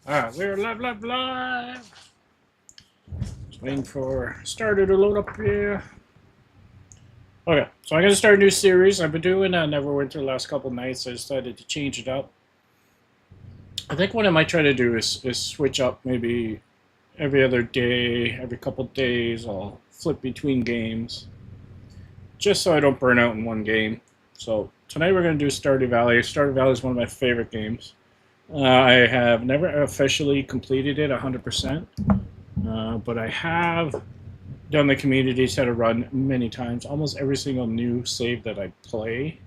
We're live. Just waiting for Stardew to load up here. Okay, so I'm going to start a new series. I've been doing Neverwinter the last couple nights. I decided to change it up. I think what I might try to do is switch up maybe every other day, every couple days. I'll flip between games. Just so I don't burn out in one game. So tonight we're going to do Stardew Valley. Stardew Valley is one of my favorite games. I have never officially completed it 100%, but I have done the community center run many times. Almost every single new save that I play,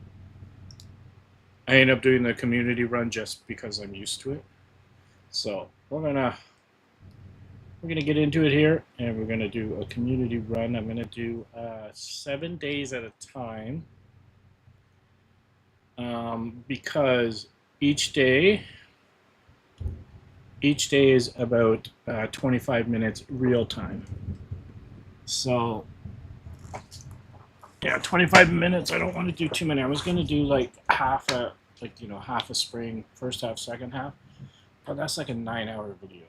I end up doing the community run just because I'm used to it. So we're gonna get into it here, and we're gonna do a community run. I'm gonna do 7 days at a time, because each day is about 25 minutes real time. So yeah, 25 minutes. I don't want to do too many. I was going to do like half a spring, first half, second half, but that's like a 9-hour video.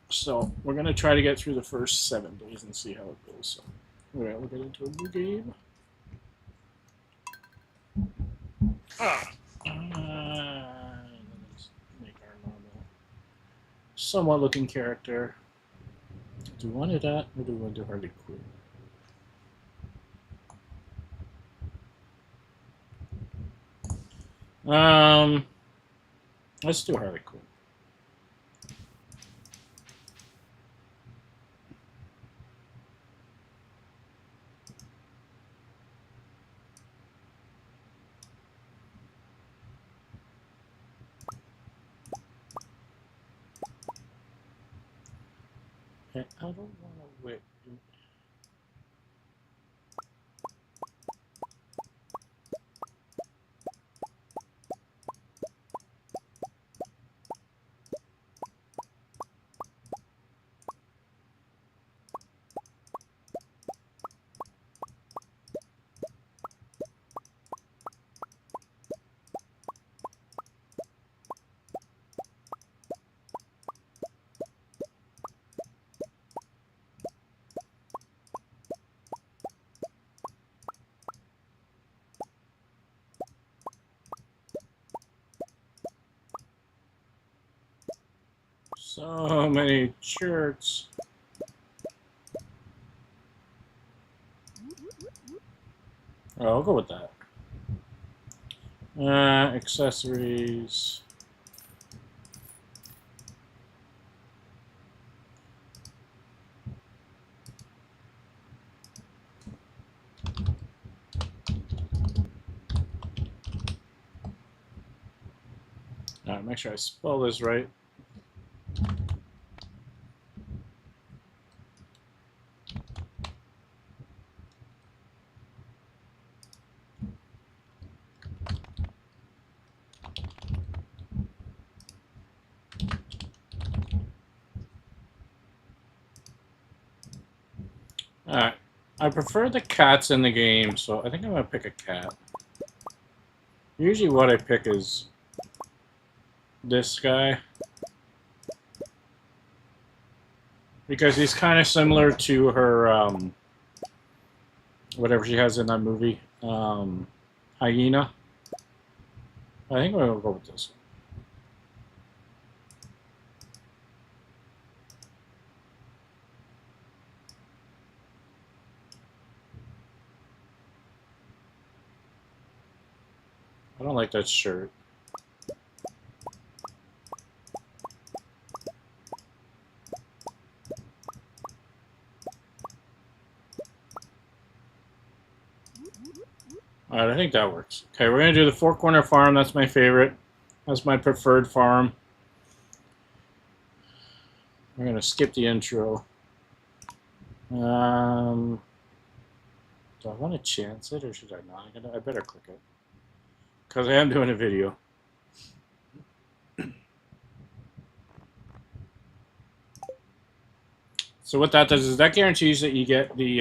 So we're going to try to get through the first 7 days and see how it goes. So all right, we'll get into a new game. Let's make our normal, somewhat looking character. Do we want it at, or do we want to do Harley Quinn? Let's do Harley Quinn. Okay, I don't want to wait. So many shirts. Oh, I'll go with that. Accessories. All right, make sure I spell this right. Alright, I prefer the cats in the game, so I think I'm going to pick a cat. Usually what I pick is this guy, because he's kind of similar to her, whatever she has in that movie, hyena. I think I'm going to go with this one. I don't like that shirt. Alright, I think that works. Okay, we're going to do the Four Corner Farm. That's my favorite. That's my preferred farm. We're going to skip the intro. Do I want to chance it, or should I not? I better click it, because I am doing a video. So what that does is that guarantees that you get the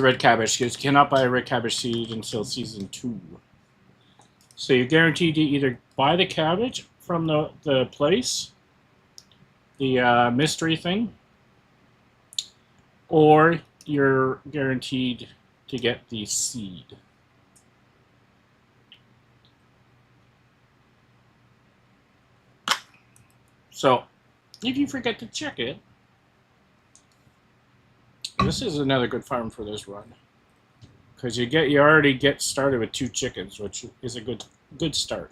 red cabbage, because you cannot buy a red cabbage seed until season 2. So you're guaranteed to either buy the cabbage from the place, the mystery thing, or you're guaranteed to get the seed. So, if you forget to check it, this is another good farm for this run, because you already get started with 2 chickens, which is a good start.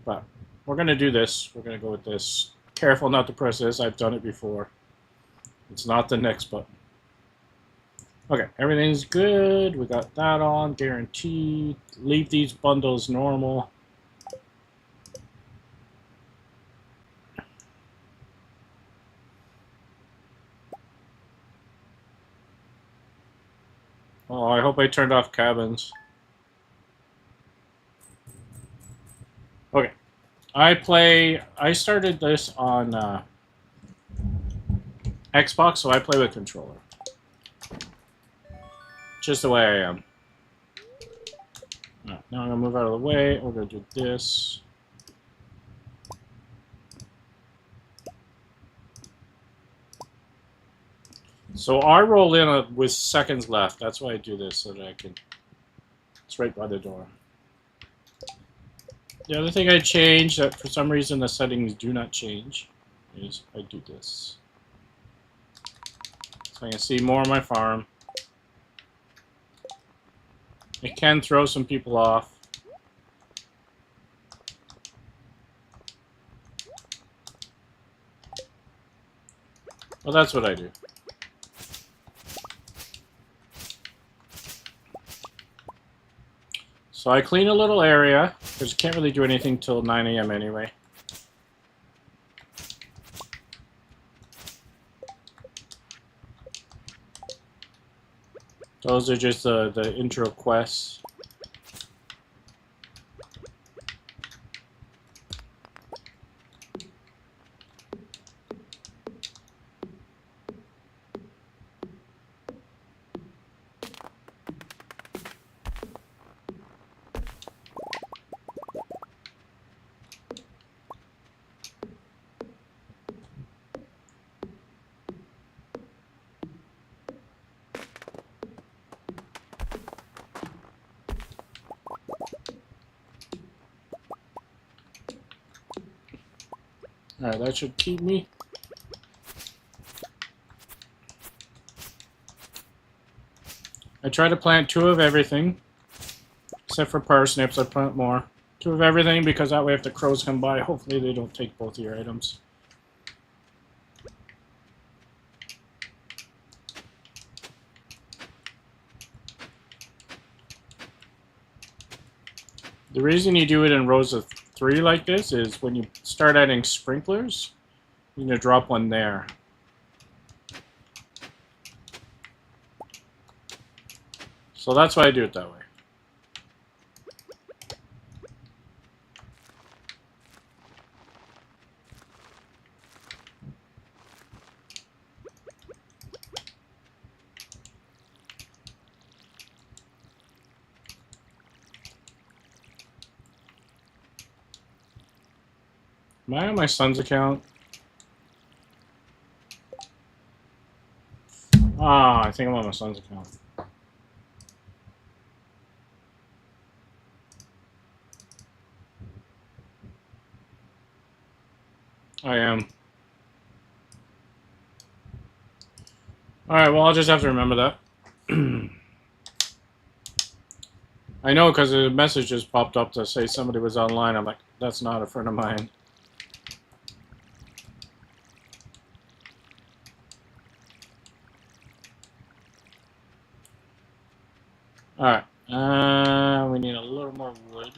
But we're gonna do this. We're gonna go with this. Careful not to press this. I've done it before. It's not the next button. Okay, everything's good. We got that on, guaranteed. Leave these bundles normal. Oh, I hope I turned off cabins. Okay. I started this on Xbox, so I play with controller. Just the way I am. Now I'm gonna move out of the way. We're gonna do this. So I roll in with seconds left. That's why I do this, so that I can... It's right by the door. The other thing I changed, that for some reason the settings do not change, is I do this. So I can see more of my farm. It can throw some people off. Well, that's what I do. So I clean a little area, because you can't really do anything till 9 AM anyway. Those are just the intro quests. Alright, that should keep me. I try to plant 2 of everything. Except for parsnips, I plant more. 2 of everything, because that way if the crows come by, hopefully they don't take both of your items. The reason you do it in rows of 3 like this is when you start adding sprinklers, you need to drop one there. So that's why I do it that way. Am I on my son's account? Ah, I think I'm on my son's account. I am. Alright, well, I'll just have to remember that. I know because a message just popped up to say somebody was online. I'm like, that's not a friend of mine. Alright, we need a little more wood.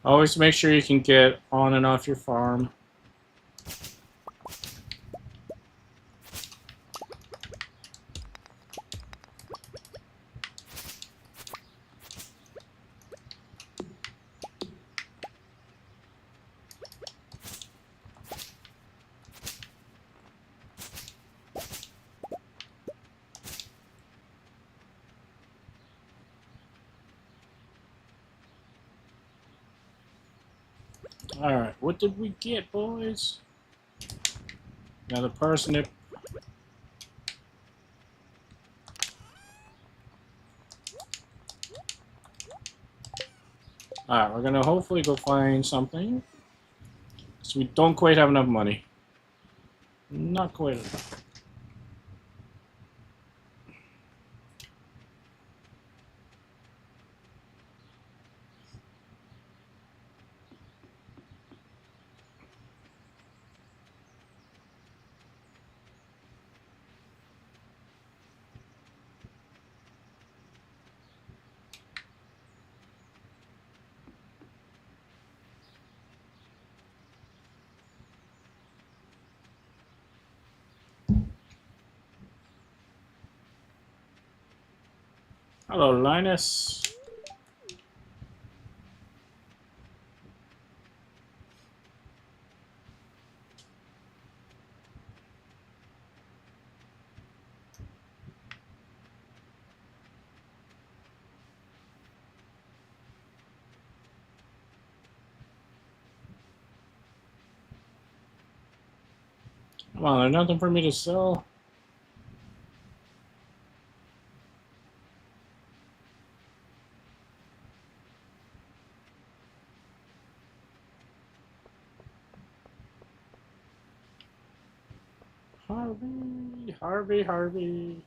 Always make sure you can get on and off your farm. Alright, what did we get, boys? Another parsnip. Alright, we're gonna hopefully go find something. So we don't quite have enough money. Not quite enough. Hello, Linus. Come on, there's nothing for me to sell. Harvey, Harvey, Harvey.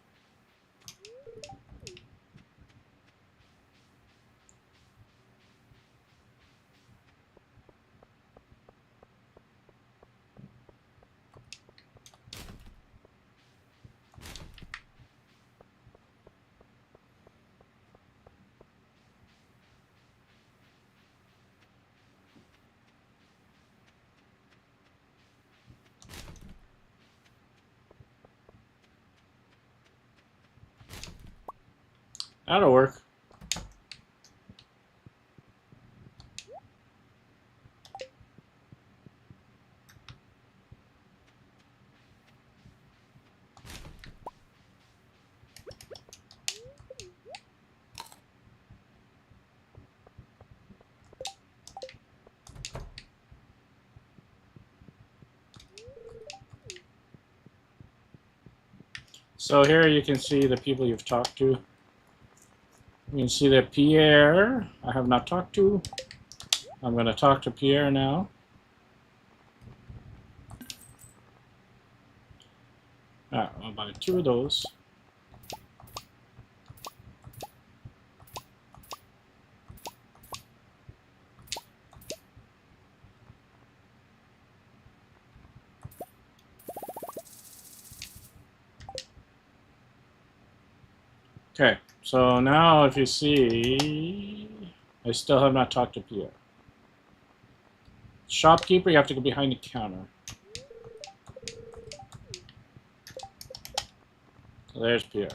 That'll work. So here you can see the people you've talked to. You can see that Pierre, I have not talked to. I'm going to talk to Pierre now. Alright, I'll buy 2 of those. Okay, so now if you see, I still have not talked to Pierre. Shopkeeper, you have to go behind the counter. So there's Pierre.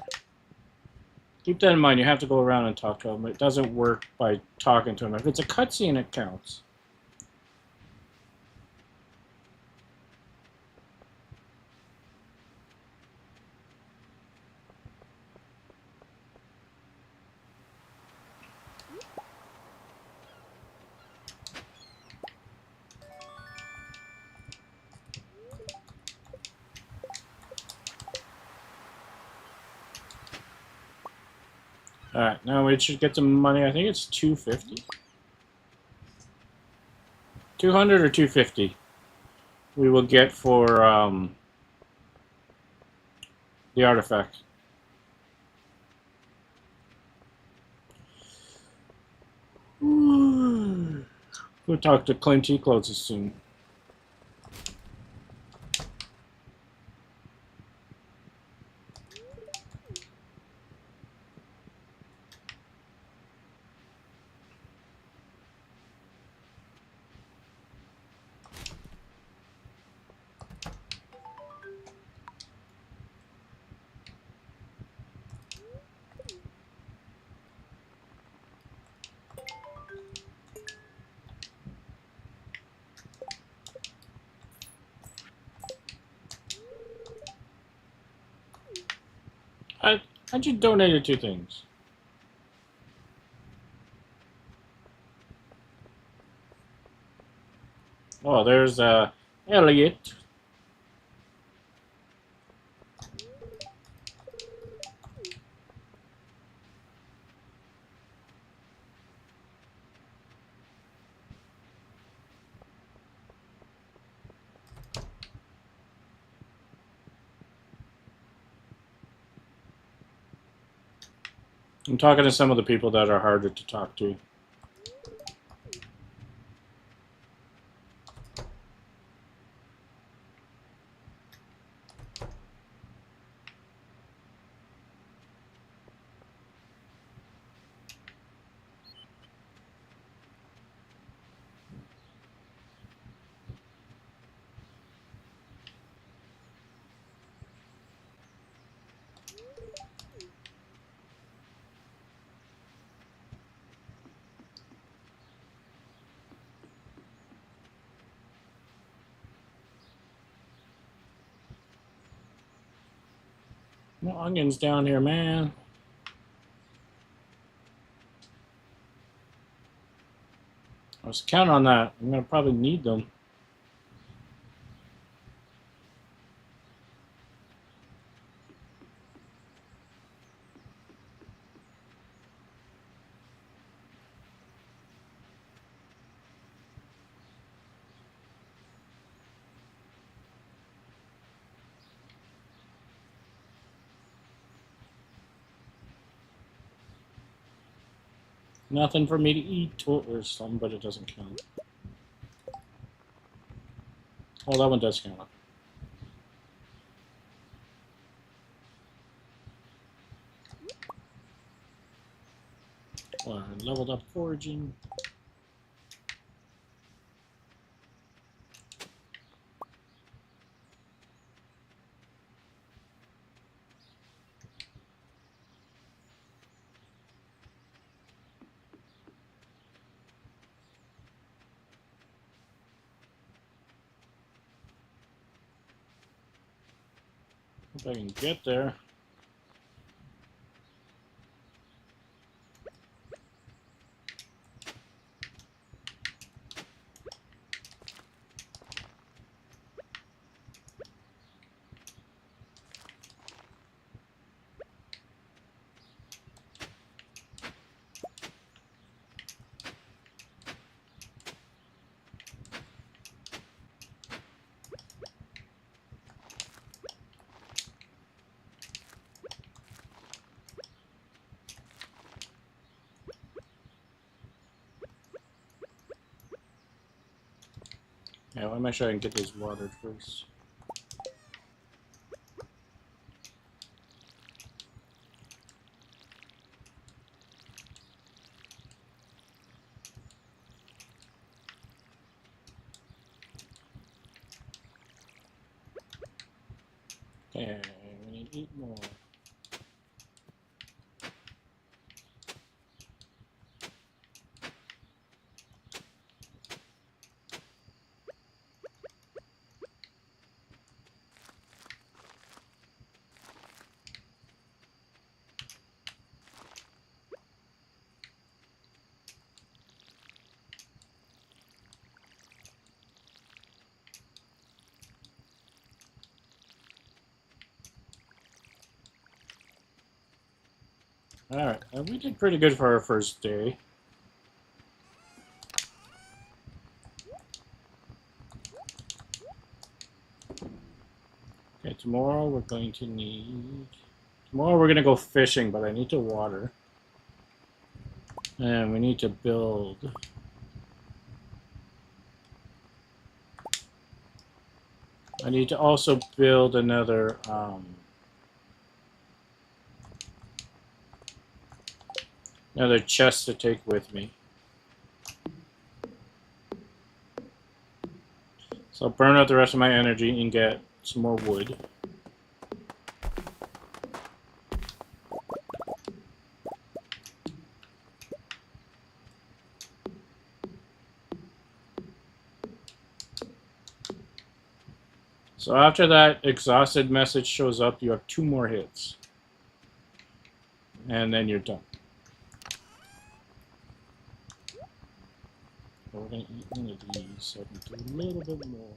Keep that in mind, you have to go around and talk to him. It doesn't work by talking to him. If it's a cutscene, it counts. Alright, now we should get some money. I think it's 250. 200 or 250 we will get for the artifact. We'll talk to Clint. He closes soon. How'd you donate 2 things? Oh, there's Elliot. I'm talking to some of the people that are harder to talk to. No onions down here, man. I was counting on that. I'm gonna probably need them. Nothing for me to eat. Oh, there's some, but it doesn't count. Oh, that one does count. Leveled up foraging. Hope I can get there. Yeah, I want to make sure I can get these watered first. Okay, we need to eat more. Alright, we did pretty good for our first day. Okay, tomorrow we're going to need... Tomorrow we're going to go fishing, but I need to water. And we need to build... I need to also build another... another chest to take with me. So I'll burn out the rest of my energy and get some more wood. So after that exhausted message shows up, you have 2 more hits. and then you're done. We're going to eat one of these so I can do a little bit more.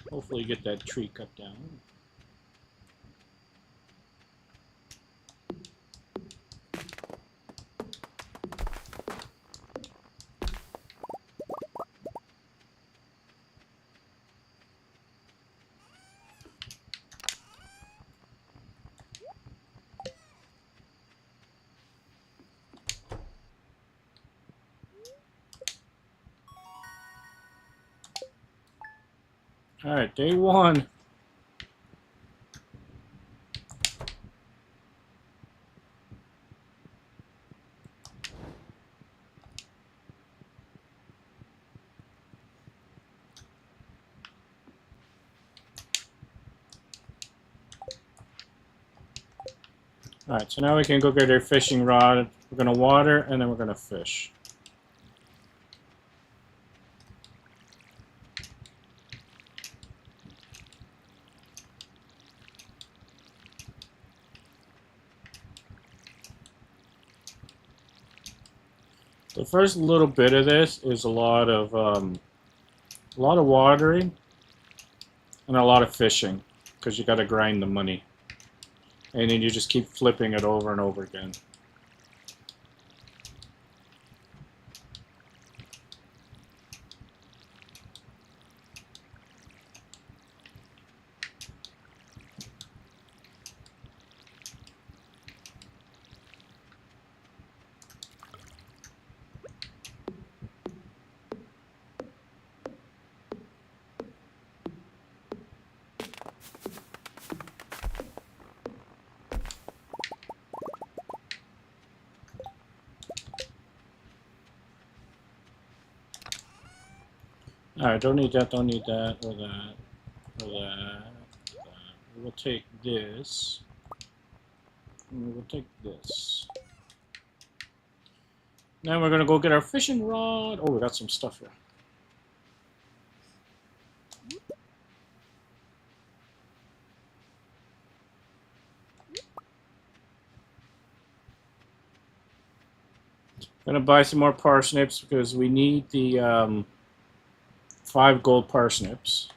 Hopefully get that tree cut down. Alright, day one. Alright, so now we can go get our fishing rod. We're going to water, and then we're going to fish. The first little bit of this is a lot of watering and a lot of fishing, because you got to grind the money, and then you just keep flipping it over and over again. Alright, don't need that, or that, or that. We'll take this, and we'll take this. Now we're going to go get our fishing rod. Oh, we got some stuff here. Gonna buy some more parsnips because we need the 5 gold parsnips.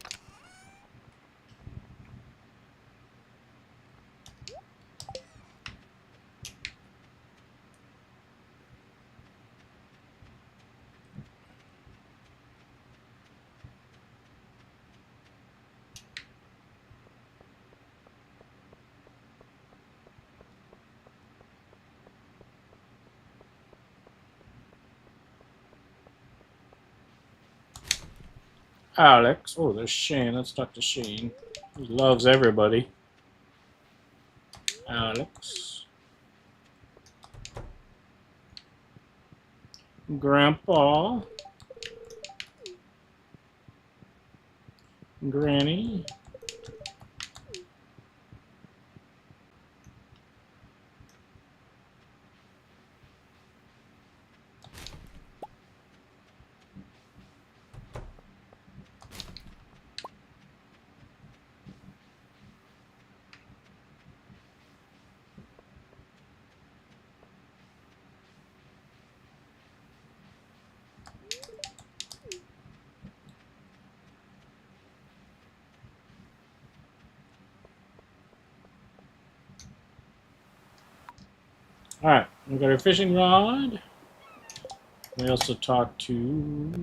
Alex. Oh, there's Shane. Let's talk to Shane. He loves everybody. Alex. Grandpa. Granny. Alright, we got our fishing rod. We also talked to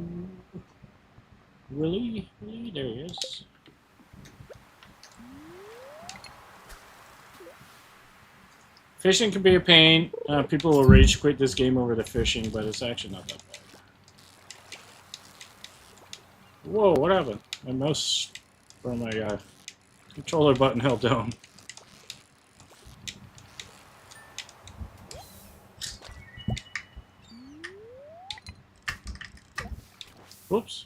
Willie. Willie, there he is. Fishing can be a pain. People will rage quit this game over the fishing, but it's actually not that bad. Whoa, what happened? My mouse or my controller button held down. Whoops.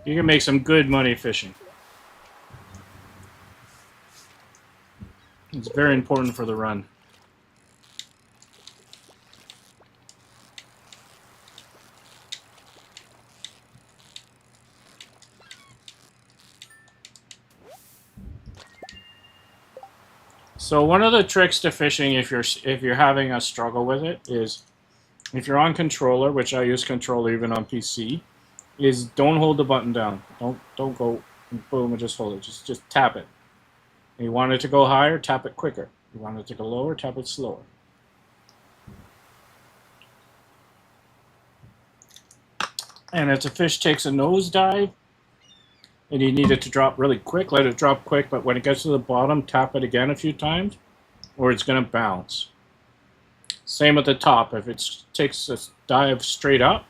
You can make some good money fishing. It's very important for the run. So one of the tricks to fishing, if you're having a struggle with it, is if you're on controller, which I use controller even on PC, is don't hold the button down. Don't go boom and just hold it. Just tap it. You want it to go higher, tap it quicker. You want it to go lower, tap it slower. And if the fish takes a nosedive and you need it to drop really quick, let it drop quick, but when it gets to the bottom, tap it again a few times, or it's going to bounce. Same with the top. If it takes a dive straight up,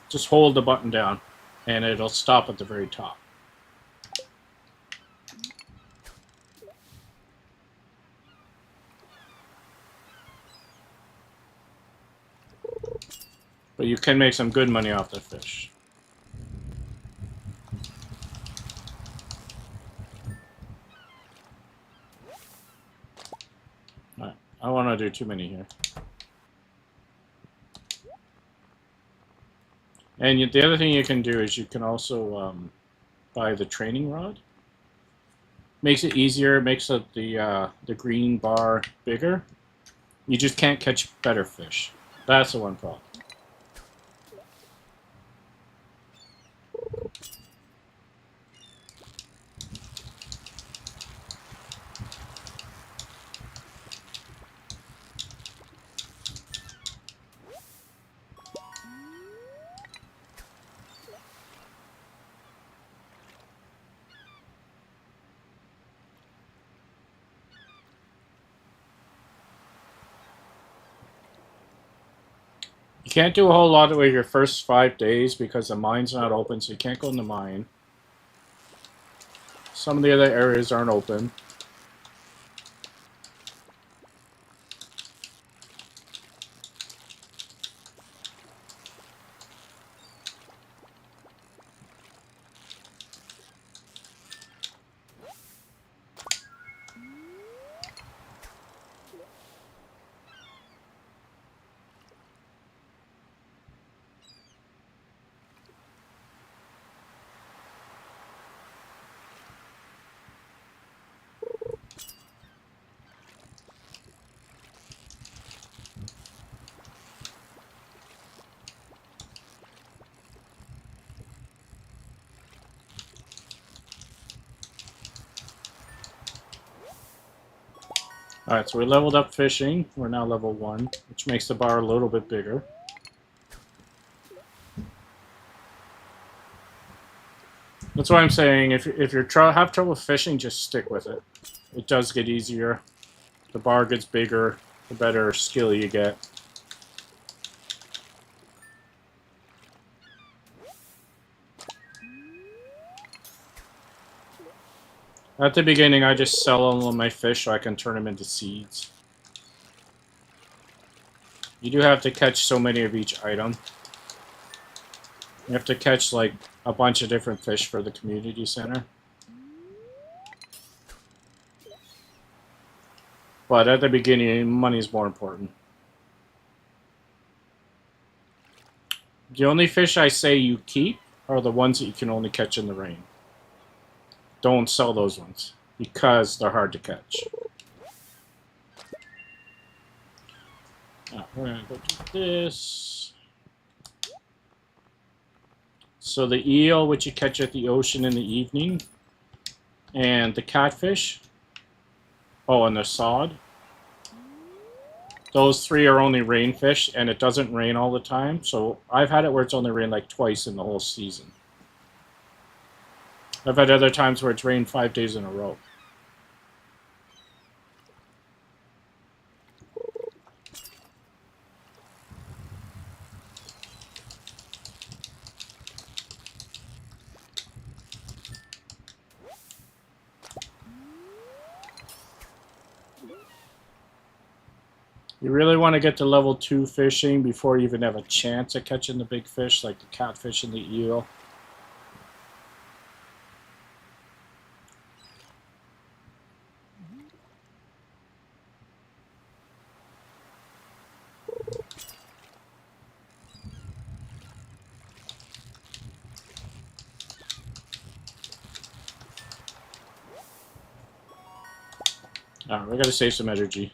just hold the button down, and it'll stop at the very top. But you can make some good money off the fish. Alright, I don't want to do too many here. And the other thing you can do is you can also buy the training rod. Makes it easier, makes the green bar bigger. You just can't catch better fish. That's the one problem. You can't do a whole lot with your first 5 days because the mine's not open, so you can't go in the mine. Some of the other areas aren't open. Alright, so we leveled up fishing. We're now level 1, which makes the bar a little bit bigger. That's why I'm saying if you have trouble fishing, just stick with it. It does get easier. The bar gets bigger, the better skill you get. At the beginning, I just sell all of my fish so I can turn them into seeds. You do have to catch so many of each item. You have to catch like a bunch of different fish for the community center. But at the beginning, money is more important. The only fish I say you keep are the ones that you can only catch in the rain. Don't sell those ones because they're hard to catch. We're going to go do this. So the eel, which you catch at the ocean in the evening, and the catfish, and the sod. Those 3 are only rain fish, and it doesn't rain all the time. So I've had it where it's only rained like twice in the whole season. I've had other times where it's rained 5 days in a row. You really want to get to level 2 fishing before you even have a chance at catching the big fish, like the catfish and the eel. Alright, we gotta save some energy.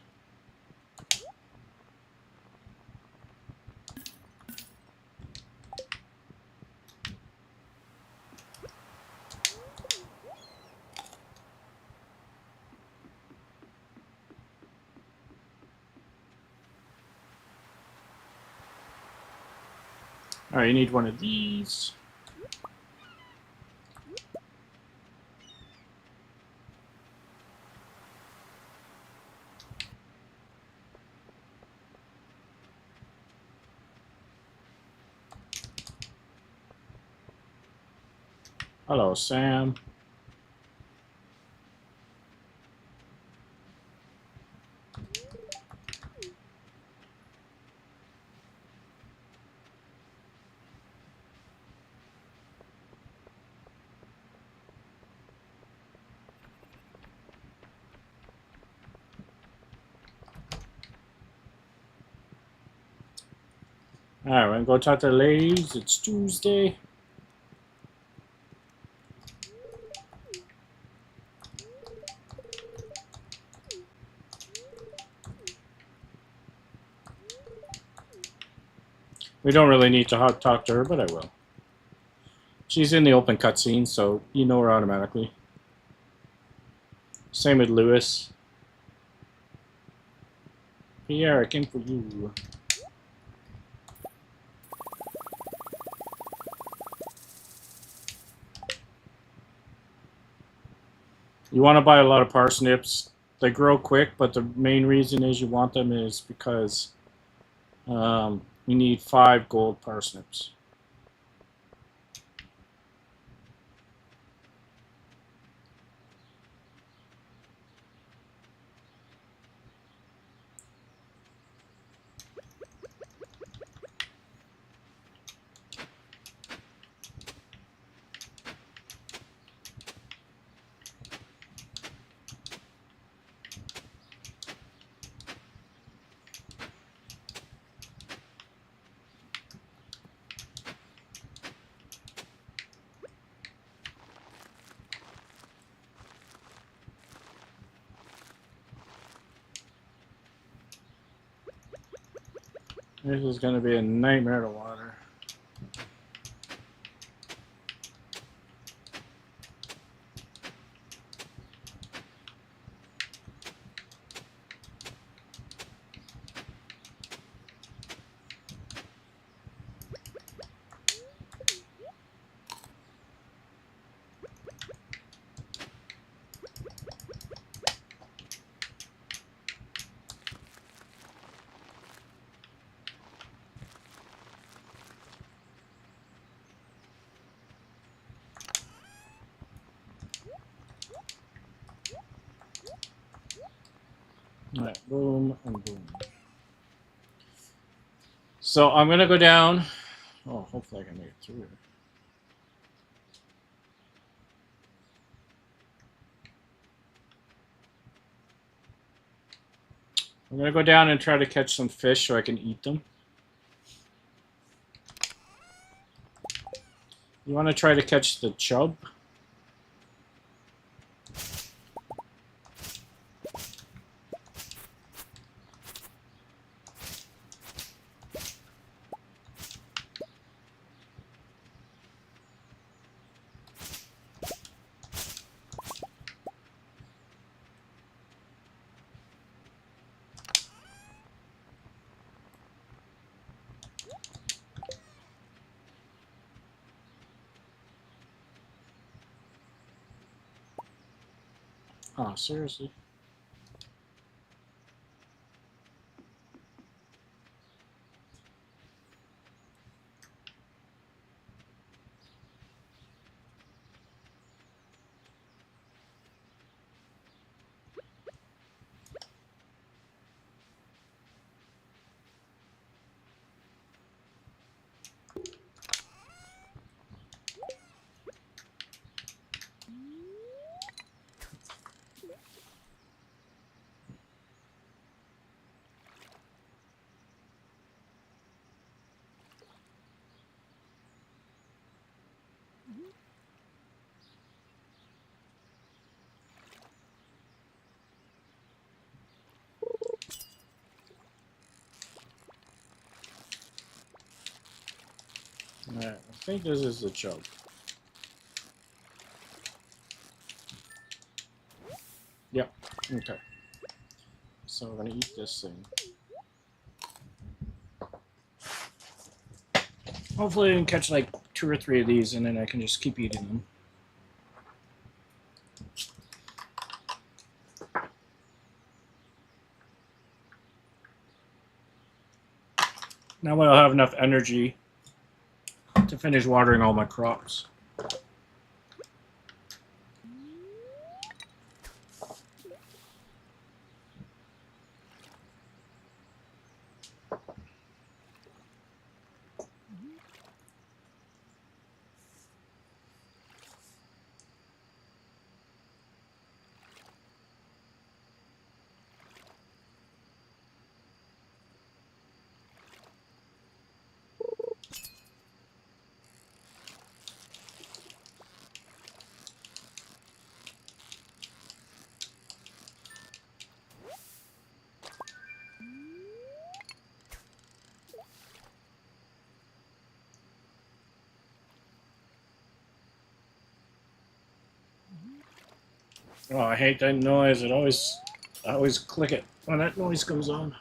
Alright, you need one of these. Hello, Sam. Alright, we're gonna go talk to the ladies. It's Tuesday. We don't really need to talk to her, but I will. She's in the open cutscene, so you know her automatically. Same with Lewis. Pierre, I came for you. You want to buy a lot of parsnips. They grow quick, but the main reason is you want them is because you need 5 gold parsnips. This is going to be a nightmare to water. Alright, boom and boom. So I'm gonna go down. Oh, hopefully I can make it through. I'm gonna go down and try to catch some fish so I can eat them. You want to try to catch the chub? Oh, seriously? I think this is the chug. Yep. Okay. So we're gonna eat this thing. Hopefully I can catch like 2 or 3 of these and then I can just keep eating them. Now I'll have enough energy to finish watering all my crops. Oh, I hate that noise. I always click it when that noise comes on.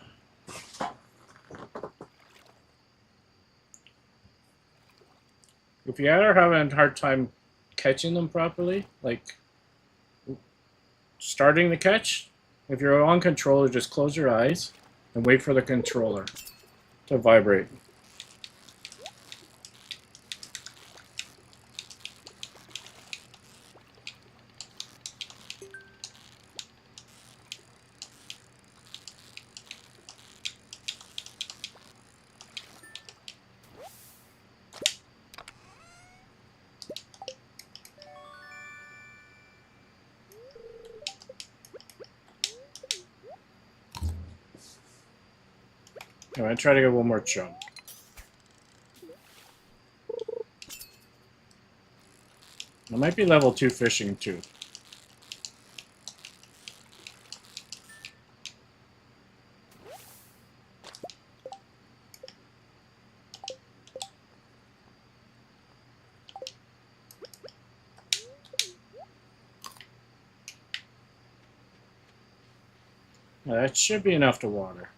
If you ever have a hard time catching them properly, like starting the catch, if you're on controller, just close your eyes and wait for the controller to vibrate. I'm gonna try to get one more chunk. I might be level 2 fishing too. That should be enough to water.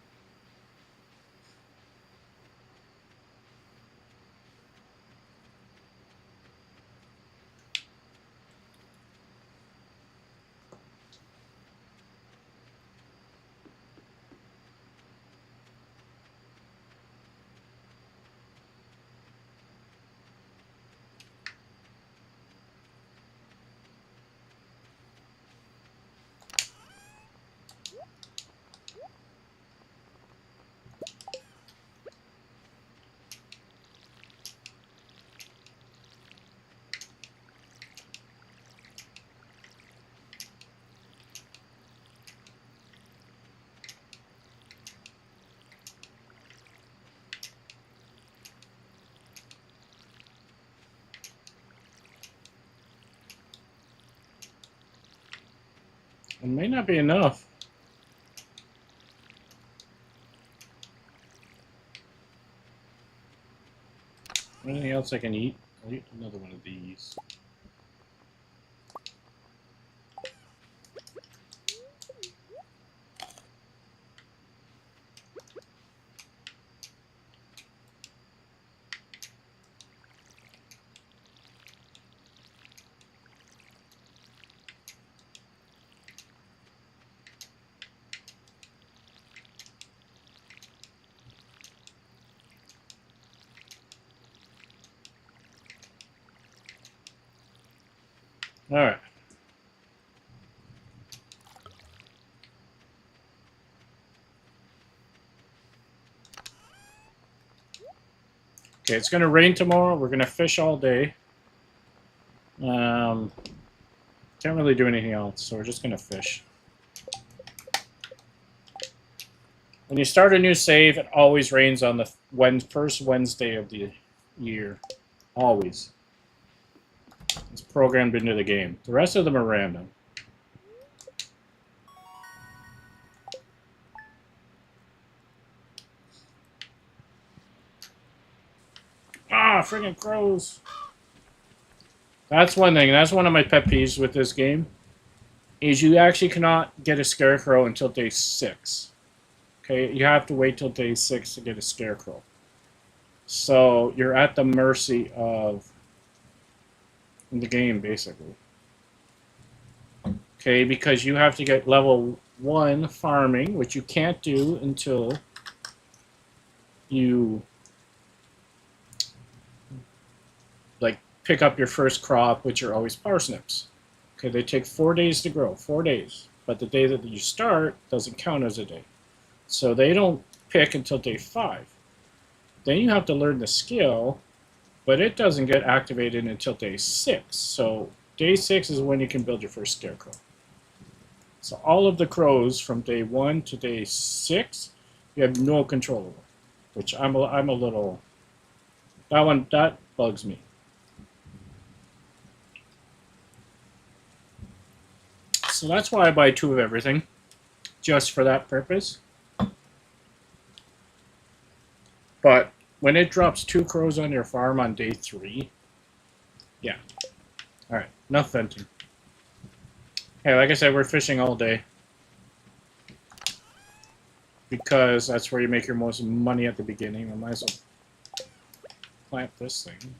It may not be enough. Anything else I can eat? I'll eat another one of these. Alright. Okay, it's going to rain tomorrow. We're going to fish all day. Can't really do anything else, so we're just going to fish. When you start a new save, it always rains on the first Wednesday of the year. Always. It's programmed into the game. The rest of them are random. Ah, friggin' crows. That's one thing. That's one of my pet peeves with this game. Is you actually cannot get a scarecrow until day 6. Okay, you have to wait till day 6 to get a scarecrow. So you're at the mercy of the game, basically. Okay, because you have to get level 1 farming, which you can't do until you like pick up your first crop, which are always parsnips. Okay, they take 4 days to grow, 4 days. But the day that you start doesn't count as a day. So they don't pick until day 5. Then you have to learn the skill, but it doesn't get activated until day 6. So day 6 is when you can build your first scarecrow. So all of the crows from day 1 to day 6, you have no control over, which I'm a little, that bugs me. So that's why I buy 2 of everything, just for that purpose. But when it drops 2 crows on your farm on day 3, yeah. Alright, enough venting. Hey, like I said, we're fishing all day. Because that's where you make your most money at the beginning. I might as well plant this thing.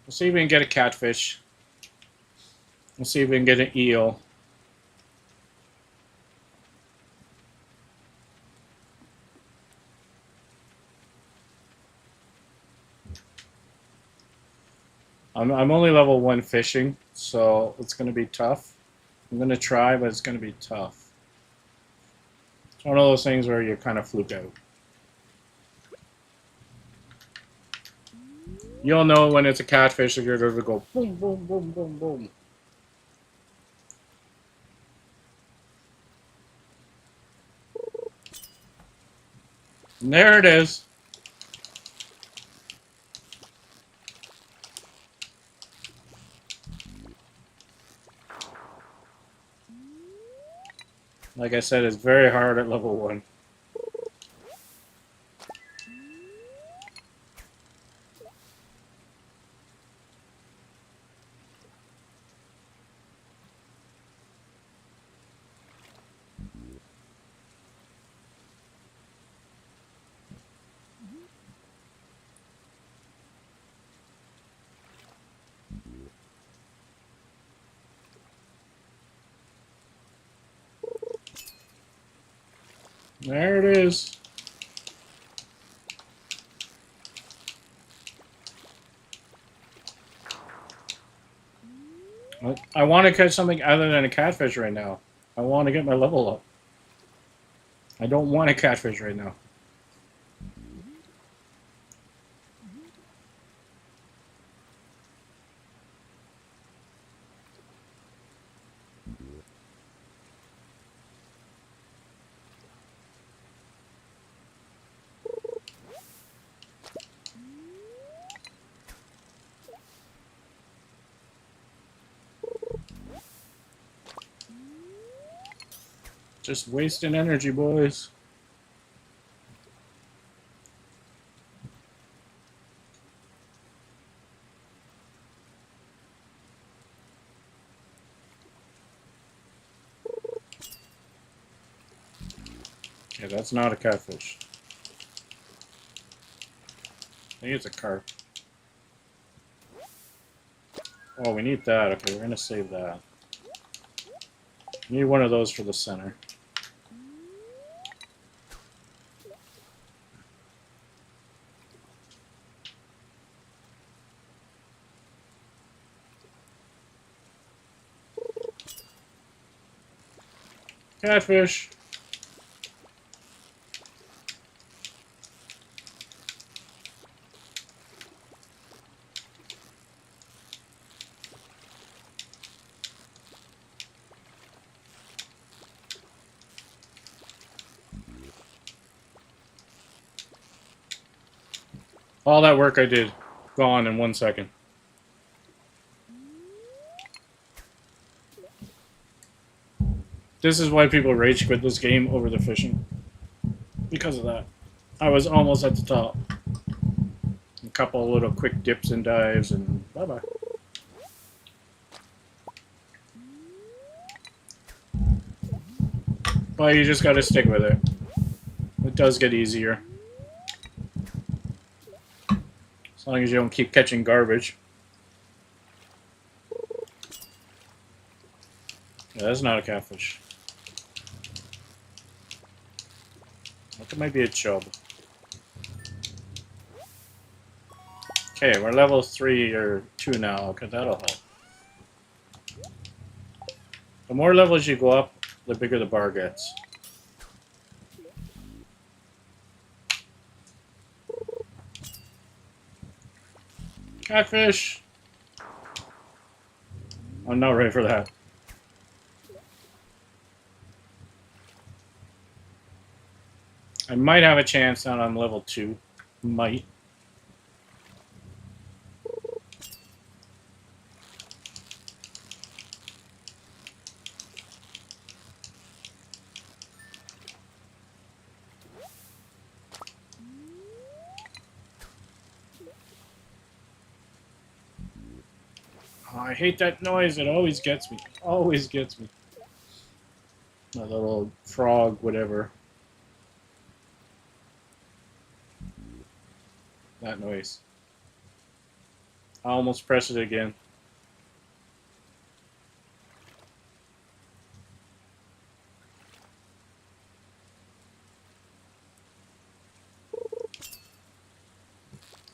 We'll see if we can get a catfish. We'll see if we can get an eel. I'm only level 1 fishing, so it's going to be tough. I'm going to try, but it's going to be tough. It's one of those things where you kind of fluke out. You'll know when it's a catfish if you're going to go boom, boom, boom, boom, boom. And there it is. Like I said, it's very hard at level 1. There it is. I want to catch something other than a catfish right now. I want to get my level up. I don't want a catfish right now. Just wasting energy, boys. Okay, that's not a catfish. I think it's a carp. Oh, we need that. Okay, we're gonna save that. We need one of those for the center. Catfish. All that work I did, gone in 1 second. This is why people rage quit this game over the fishing. because of that. I was almost at the top. A couple of little quick dips and dives, and bye-bye. But you just gotta stick with it. It does get easier. As long as you don't keep catching garbage. Yeah, that's not a catfish. I think it might be a chub. Okay, we're level 3 or 2 now. Okay, that'll help. The more levels you go up, the bigger the bar gets. Catfish! I'm not ready for that. I might have a chance now on level 2. Might. Oh, I hate that noise. It always gets me. Always gets me. That little frog, whatever. That noise. I almost pressed it again.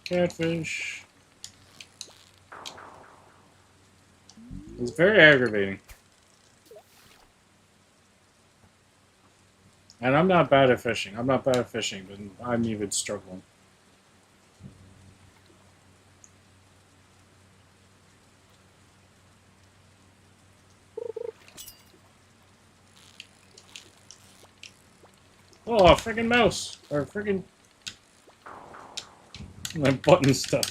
Catfish. It's very aggravating. And I'm not bad at fishing. I'm not bad at fishing, but I'm even struggling. Oh, a friggin' mouse! Or a friggin'... My button stuck.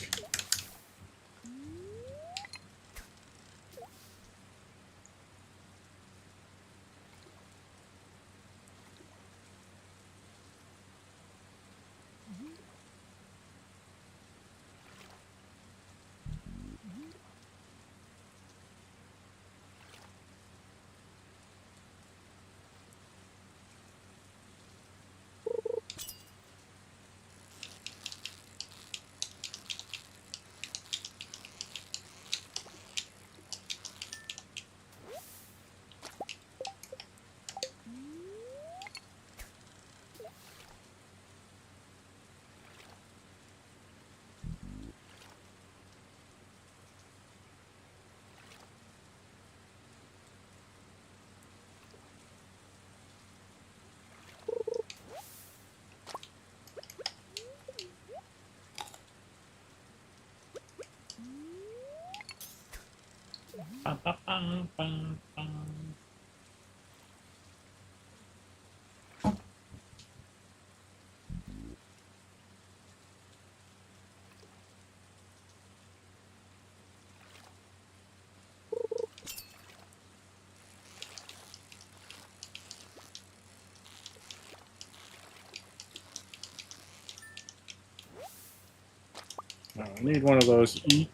Bum, bum, bum, bum, bum. Oh, I need one of those to eat.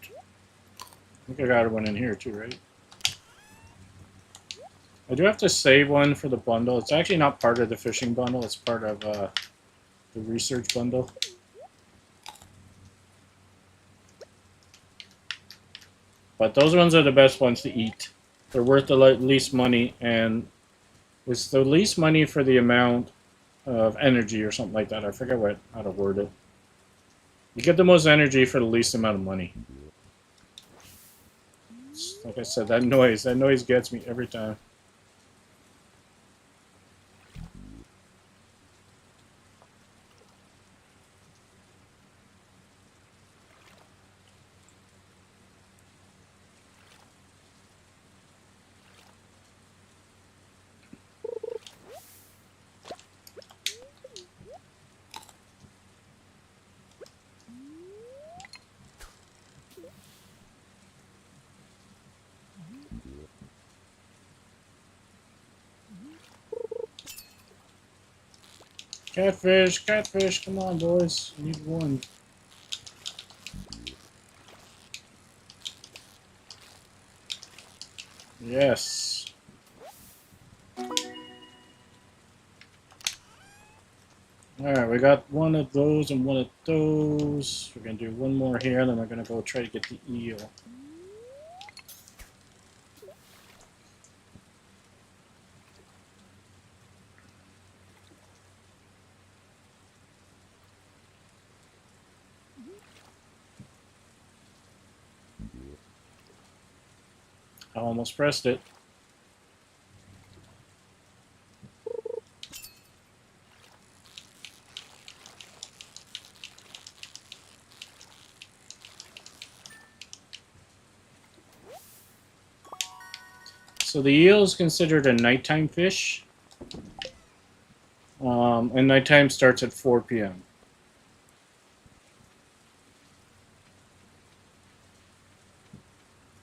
I think I got one in here too, right? I do have to save one for the bundle. It's actually not part of the fishing bundle. It's part of the research bundle. But those ones are the best ones to eat. They're worth the least money, and it's the least money for the amount of energy or something like that. I forget how to word it. You get the most energy for the least amount of money. Like I said, that noise gets me every time. Catfish, catfish, come on, boys. I need one. Yes. Alright, we got one of those and one of those. We're going to do one more here, then we're going to go try to get the eel. I almost pressed it. So the eel is considered a nighttime fish. And nighttime starts at 4 p.m.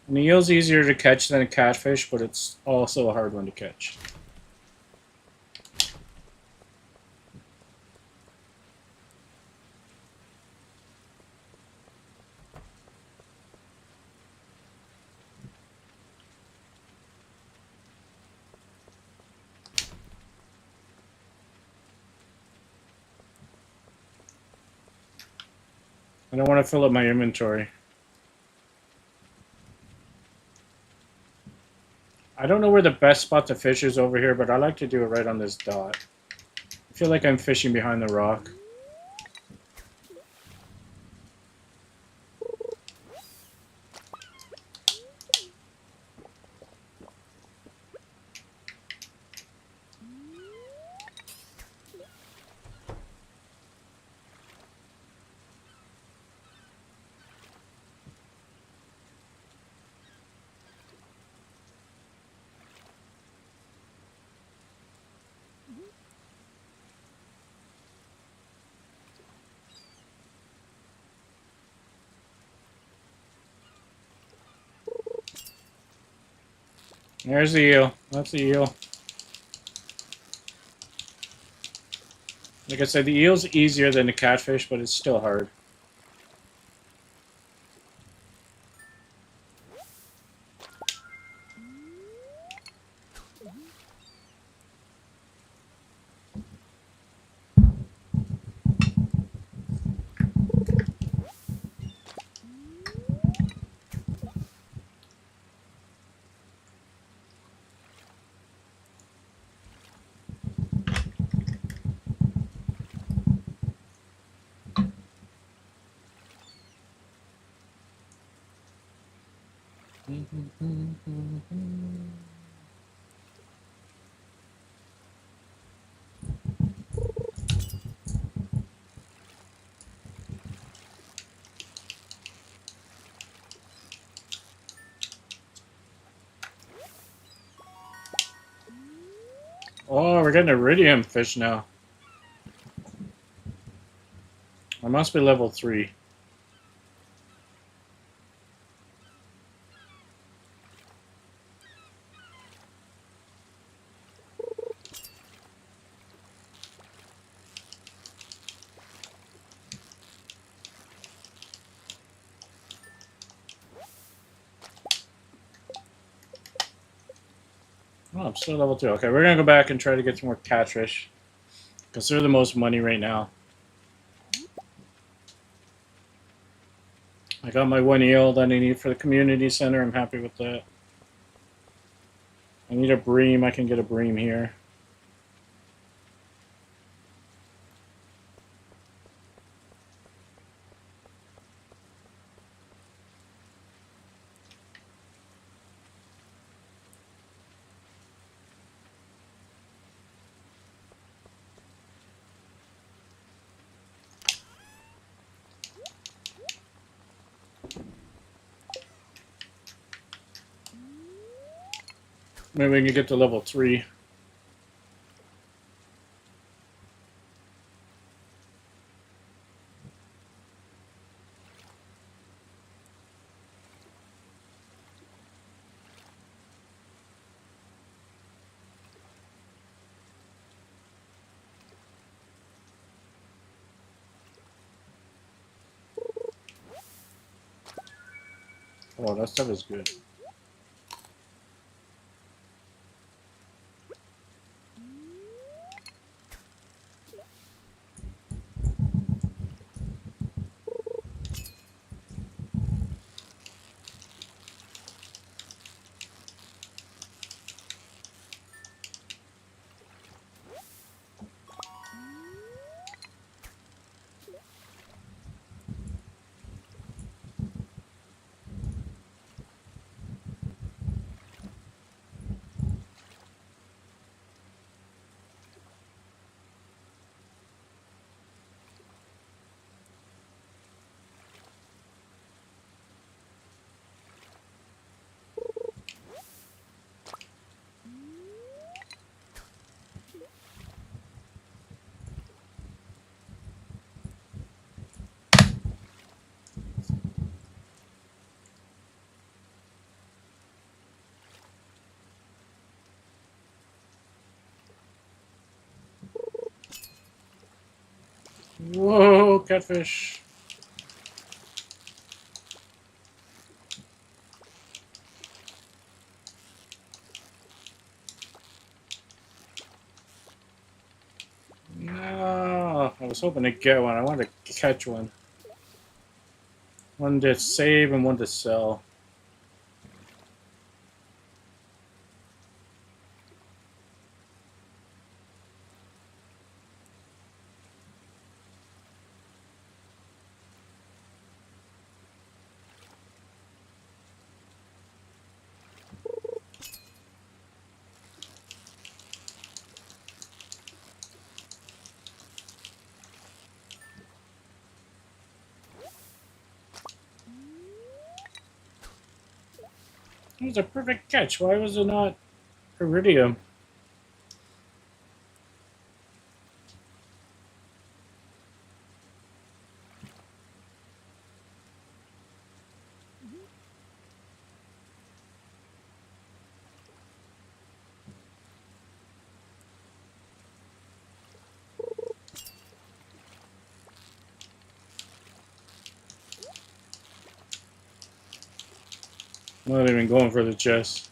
And the eel's easier to catch than a catfish, but it's also a hard one to catch. I don't want to fill up my inventory. I don't know where the best spot to fish is over here, but I like to do it right on this dot. I feel like I'm fishing behind the rock. There's the eel. That's the eel. Like I said, the eel's easier than the catfish, but it's still hard. Oh, we're getting iridium fish now. I must be level 3. Oh, I'm still level 2. Okay, we're going to go back and try to get some more catfish. Because they're the most money right now. I got my 1 eel that I need for the community center. I'm happy with that. I need a bream. I can get a bream here. Maybe we can get to level 3. Oh, that stuff is good. Whoa, catfish. No, I was hoping to get one. I wanted to catch one. One to save and one to sell. It was a perfect catch. Why was it not iridium? I'm not even going for the chest.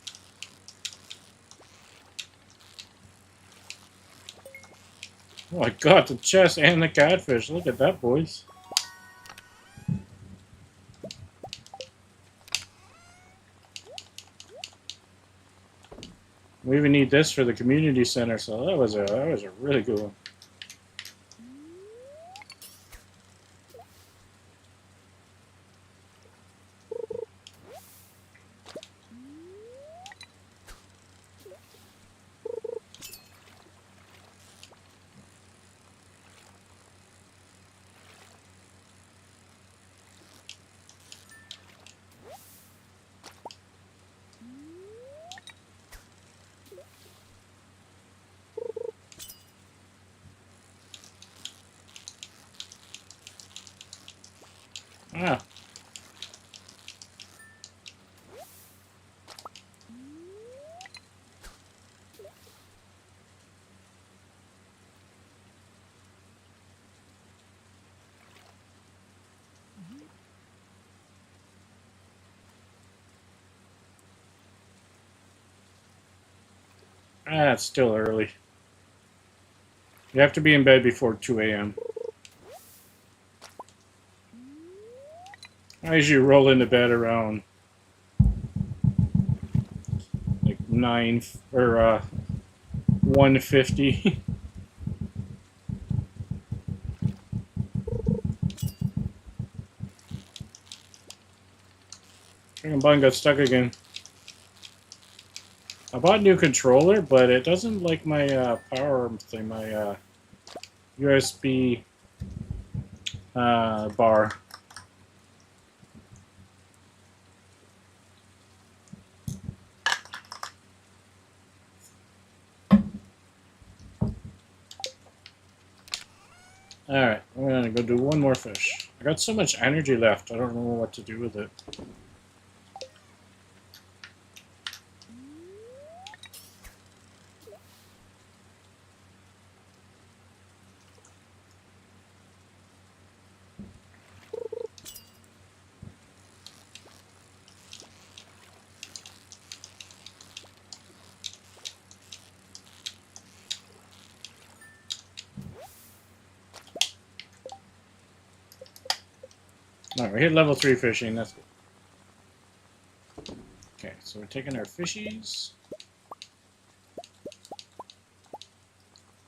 Oh, I got the chest and the catfish. Look at that, boys. We even need this for the community center, so that was a really good one. Ah. Ah, it's still early. You have to be in bed before 2 a.m. I usually roll into bed around like 9 or 1:50. Dragon Bun got stuck again. I bought a new controller, but it doesn't like my power thing, my USB bar. Alright, I'm gonna go do one more fish. I got so much energy left, I don't know what to do with it. Alright, we hit level 3 fishing. That's good. Okay, so we're taking our fishies.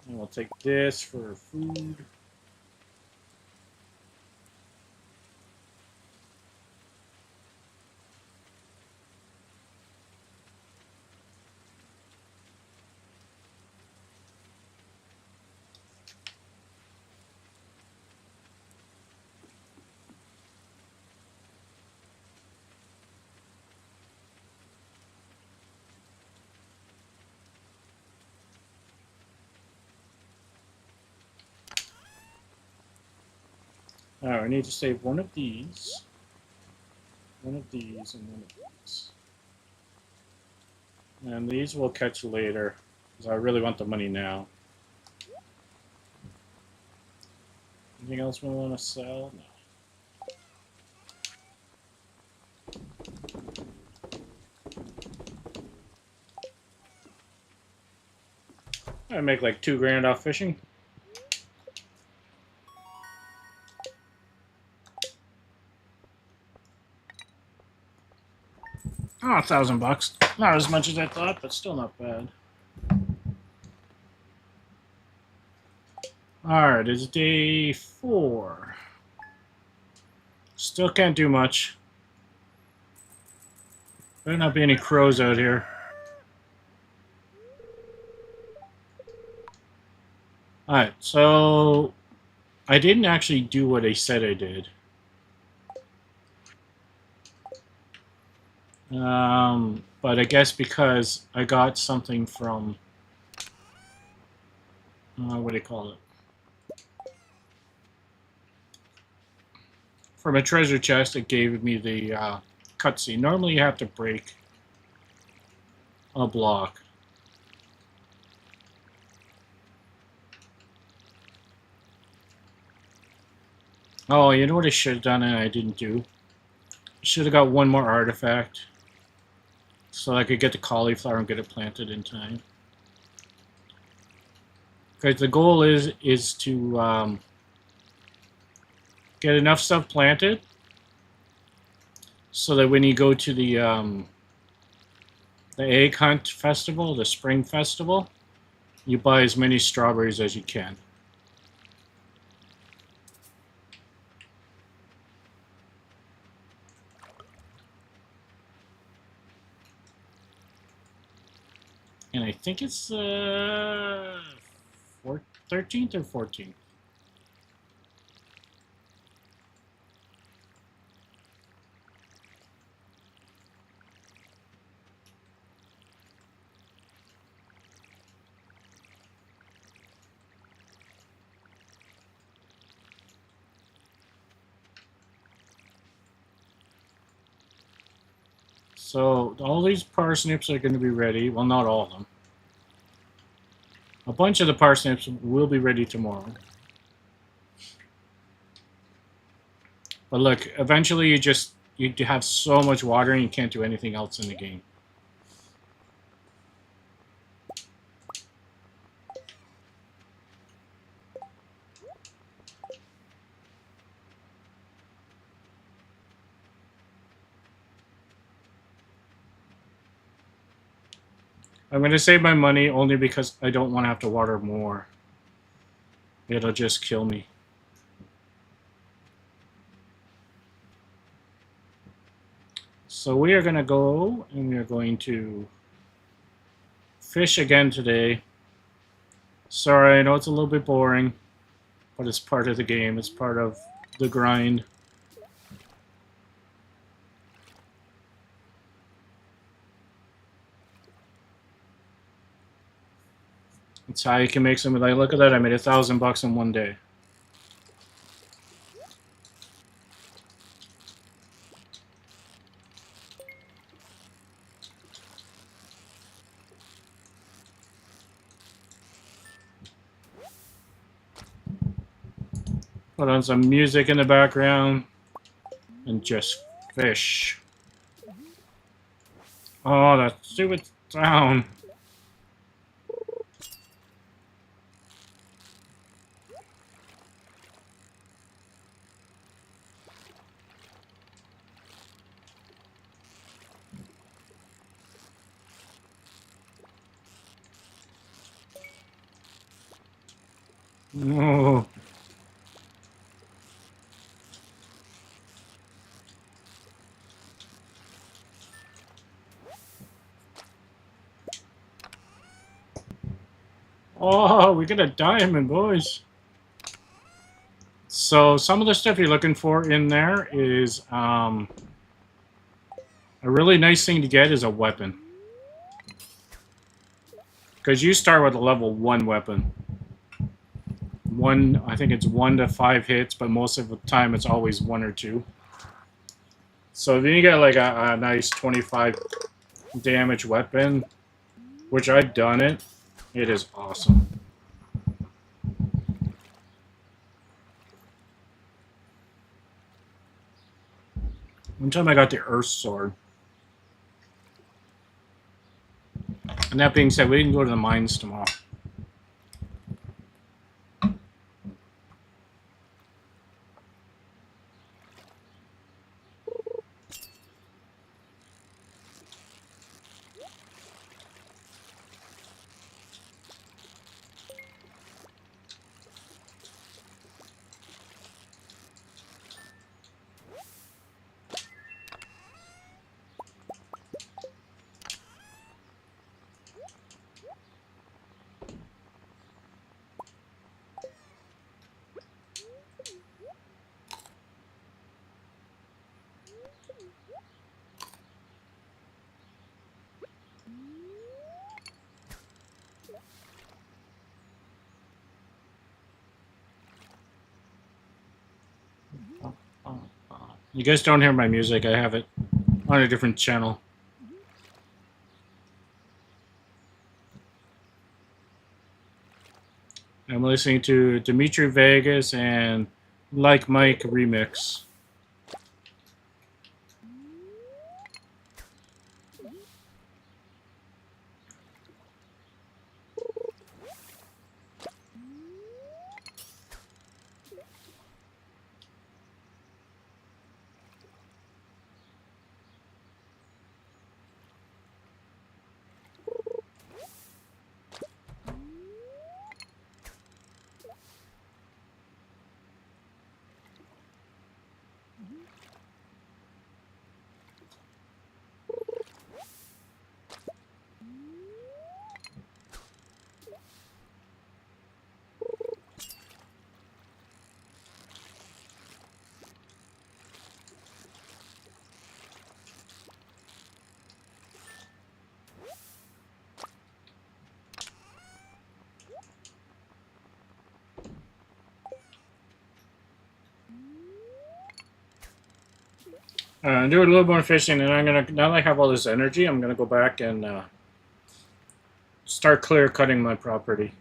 And we'll take this for food. Alright, I need to save one of these. One of these and one of these. And these we'll catch later, because I really want the money now. Anything else we want to sell? No. I make like $2,000 off fishing. Oh, $1,000. Not as much as I thought, but still not bad. Alright, it's day 4. Still can't do much. Better not be any crows out here. Alright, so I didn't actually do what I said I did. But I guess because I got something from what do you call it? From a treasure chest, it gave me the cutscene. Normally you have to break a block. Oh, you know what I should have done and I didn't do? I should have got one more artifact so I could get the cauliflower and get it planted in time. Because the goal is to get enough stuff planted so that when you go to the egg hunt festival, the spring festival, you buy as many strawberries as you can. And I think it's 13th or 14th. So all these parsnips are going to be ready. Well, not all of them. A bunch of the parsnips will be ready tomorrow. But look, eventually you have so much water and you can't do anything else in the game. I'm going to save my money only because I don't want to have to water more. It'll just kill me. So we are going to go and we are going to fish again today. Sorry, I know it's a little bit boring, but it's part of the game. It's part of the grind. That's how you can make some. Like, look at that! I made $1,000 in one day. Put on some music in the background and just fish. Oh, that stupid sound. No. Oh, we got a diamond, boys. So some of the stuff you're looking for in there is a really nice thing to get is a weapon. Because you start with a level 1 weapon. I think it's 1 to 5 hits, but most of the time it's always 1 or 2. So if you get like a nice 25 damage weapon, which I've done it is awesome. One time I got the Earth Sword. And that being said, we can go to the mines tomorrow. You guys don't hear my music. I have it on a different channel. I'm listening to Dimitri Vegas and Like Mike remix. Do a little more fishing, and I'm gonna, now that I have all this energy, I'm gonna go back and start clear cutting my property.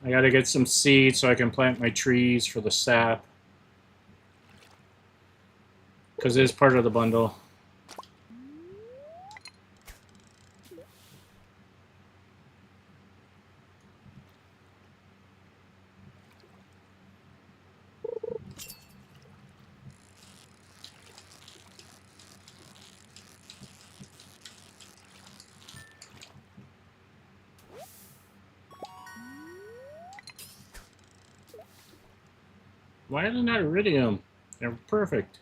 I gotta get some seeds so I can plant my trees for the sap, because it is part of the bundle. Why isn't that iridium? They're perfect.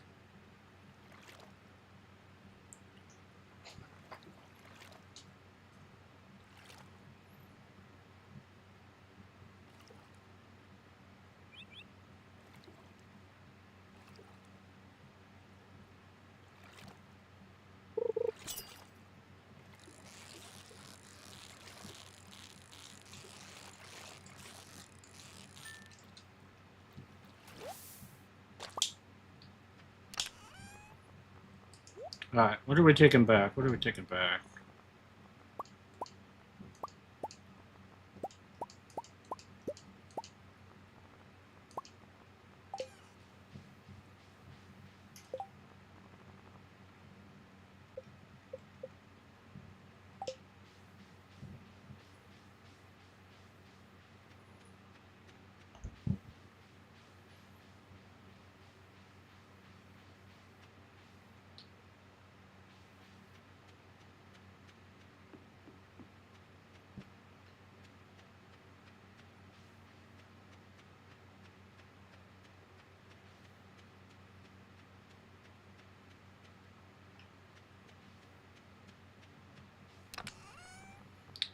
Alright, what are we taking back? What are we taking back?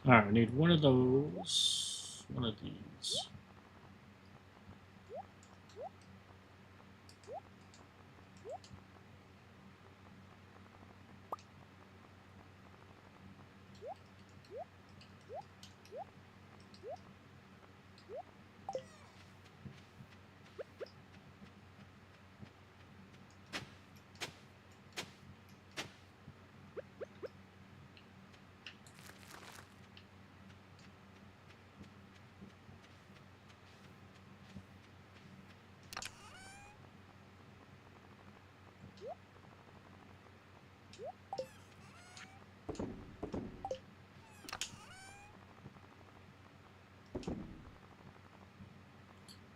Alright, I need one of those. One of these.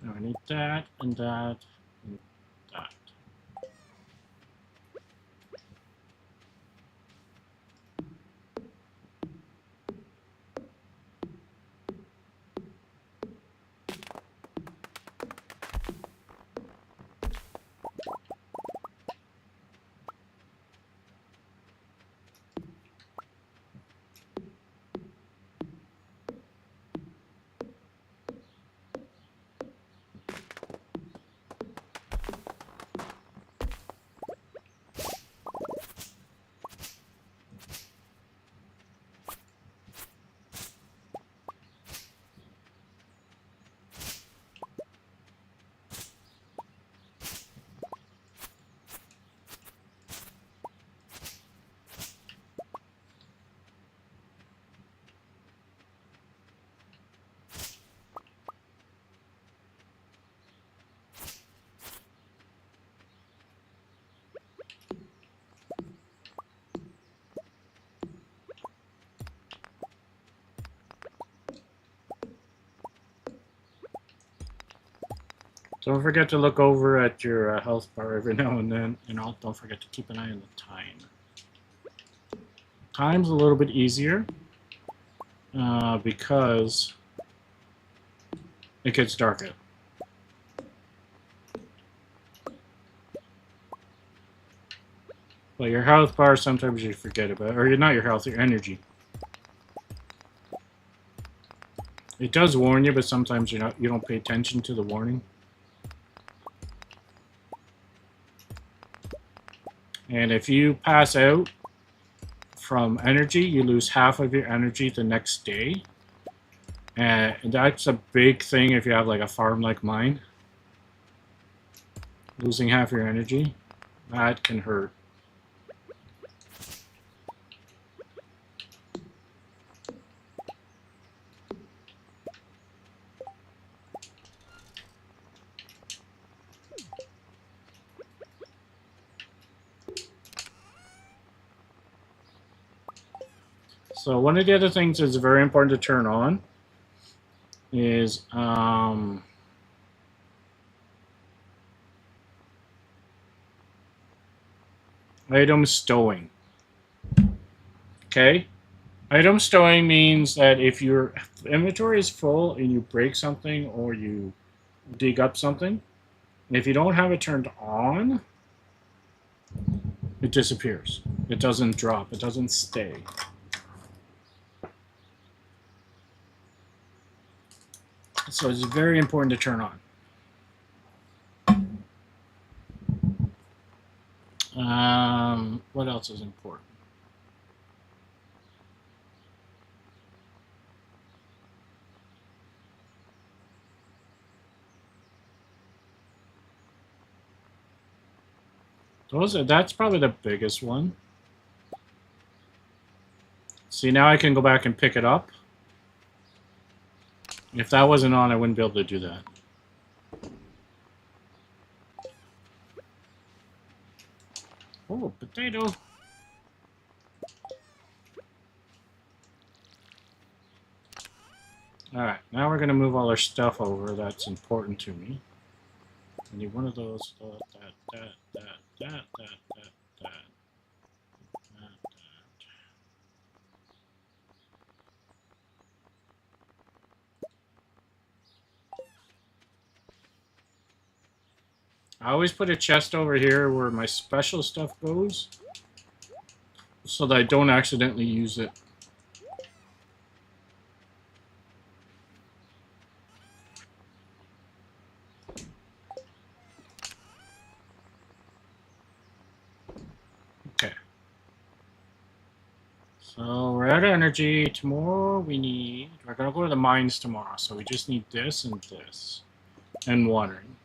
Now I need that and that and that. Don't forget to look over at your health bar every now and then, and don't forget to keep an eye on the time. Time's a little bit easier because it gets darker. But your health bar, sometimes you forget about, or not your health, your energy. It does warn you, but sometimes you don't pay attention to the warning. And if you pass out from energy, you lose half of your energy the next day. And that's a big thing if you have like a farm like mine. Losing half your energy, that can hurt. So one of the other things that's very important to turn on is item stowing. Okay? Item stowing means that if your inventory is full and you break something or you dig up something, if you don't have it turned on, it disappears. It doesn't drop. It doesn't stay. So it's very important to turn on. What else is important? That's probably the biggest one. See, now I can go back and pick it up. If that wasn't on, I wouldn't be able to do that. Oh, potato. Alright, now we're going to move all our stuff over that's important to me. I need one of those, that. I always put a chest over here where my special stuff goes, so that I don't accidentally use it. So we're out of energy. Tomorrow we're gonna go to the mines tomorrow. So we just need this and this. And watering.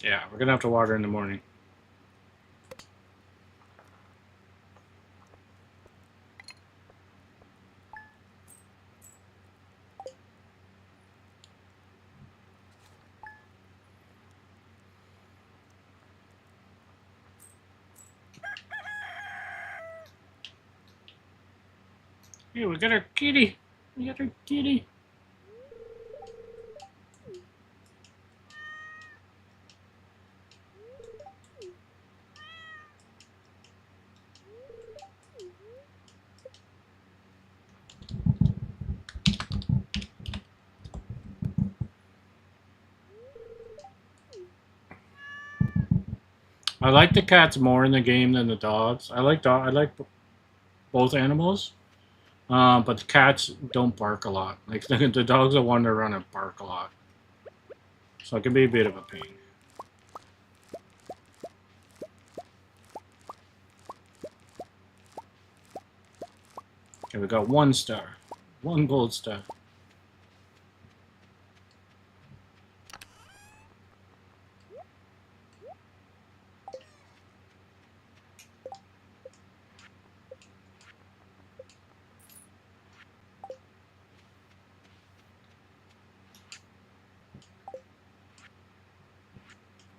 Yeah, we're gonna have to water in the morning. Hey, we got our kitty. We got our kitty. I like the cats more in the game than the dogs. I like both animals, but the cats don't bark a lot. Like the dogs that wander around and bark a lot, so it can be a bit of a pain. Okay, we got 1 star, 1 gold star.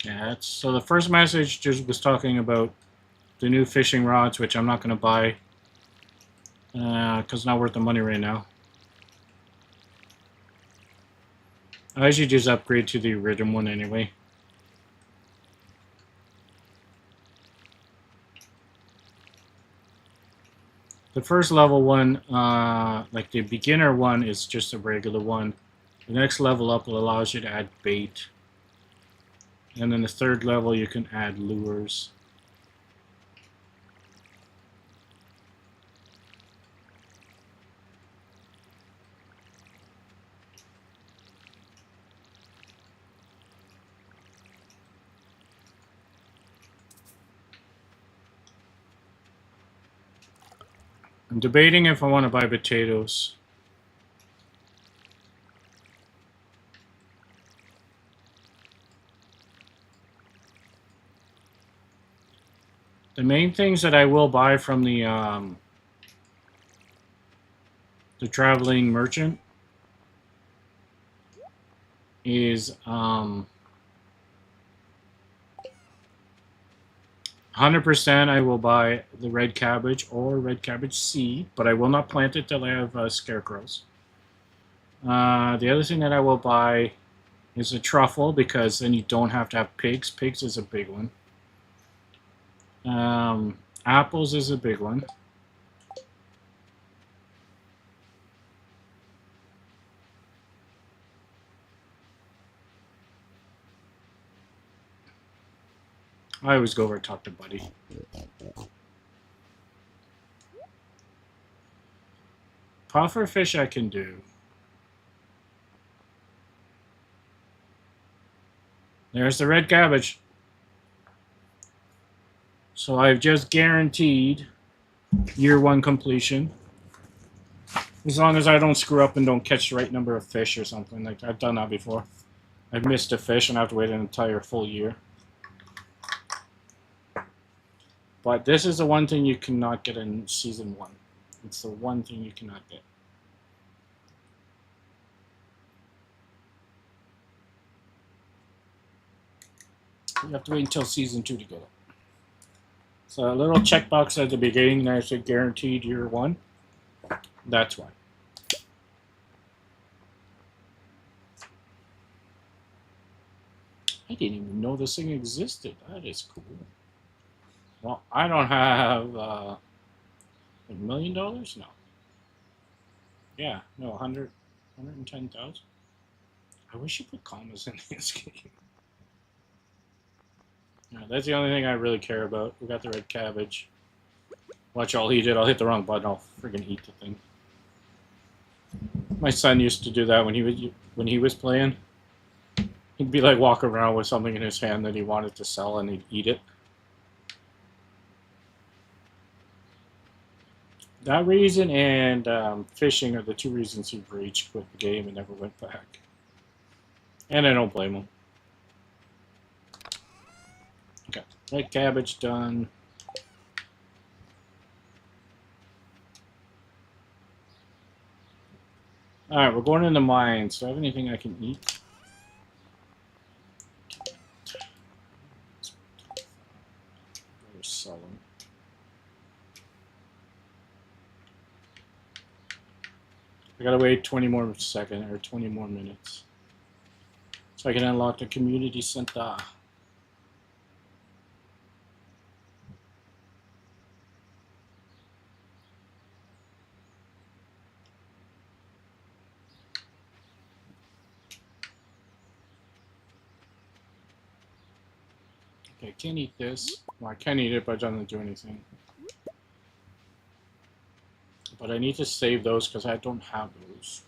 Yeah, so the first message just was talking about the new fishing rods, which I'm not going to buy because it's not worth the money right now. I usually just upgrade to the original one anyway. The first level one, like the beginner one, is just a regular one. The next level up will allow you to add bait. And then the third level you can add lures. I'm debating if I want to buy potatoes. The main things that I will buy from the traveling merchant is 100% I will buy the red cabbage or red cabbage seed, but I will not plant it till I have scarecrows. The other thing that I will buy is a truffle, because then you don't have to have pigs. Pigs is a big one. Apples is a big one. I always go over and talk to Buddy. Puffer fish I can do. There's the red cabbage. So I've just guaranteed year 1 completion. As long as I don't screw up and don't catch the right number of fish or something. Like, I've done that before. I've missed a fish and I have to wait an entire full year. But this is the one thing you cannot get in Season 1. It's the one thing you cannot get. You have to wait until Season 2 to get it. So a little checkbox at the beginning that said guaranteed year 1. That's why. I didn't even know this thing existed. That is cool. Well, I don't have $1 million? No. Yeah, no, 110,000. I wish you put commas in this game. Yeah, that's the only thing I really care about. We got the red cabbage. Watch, I'll eat it. I'll hit the wrong button. I'll friggin' eat the thing. My son used to do that when he was playing. He'd be like walking around with something in his hand that he wanted to sell and he'd eat it. That reason and fishing are the two reasons he rage quit the game and never went back. And I don't blame him. Okay, red cabbage done. Alright, we're going in the mines. Do I have anything I can eat? We're selling. I gotta wait 20 more seconds or 20 more minutes so I can unlock the community center. Okay, I can't eat this. Well, I can eat it, but it doesn't do anything. But I need to save those because I don't have those.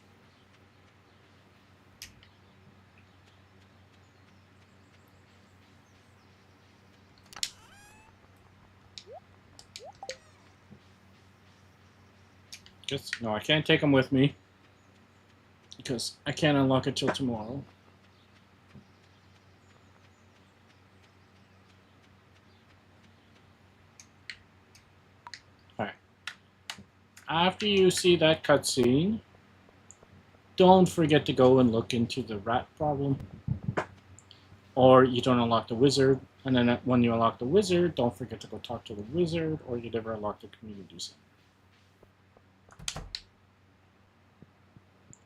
No, I can't take them with me because I can't unlock it till tomorrow. Alright. After you see that cutscene, don't forget to go and look into the rat problem. Or you don't unlock the wizard, and then when you unlock the wizard, don't forget to go talk to the wizard, or you never unlock the community center.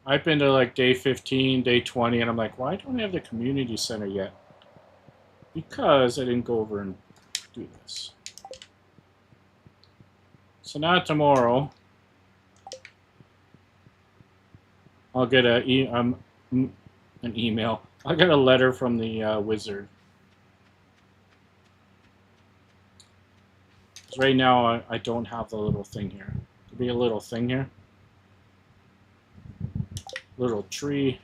I've been to like day 15, day 20, and I'm like, why don't I have the community center yet? Because I didn't go over and do this. So now tomorrow, I'll get an email. I'll get a letter from the wizard. Because right now, I don't have the little thing here. There'll be a little thing here. Little tree.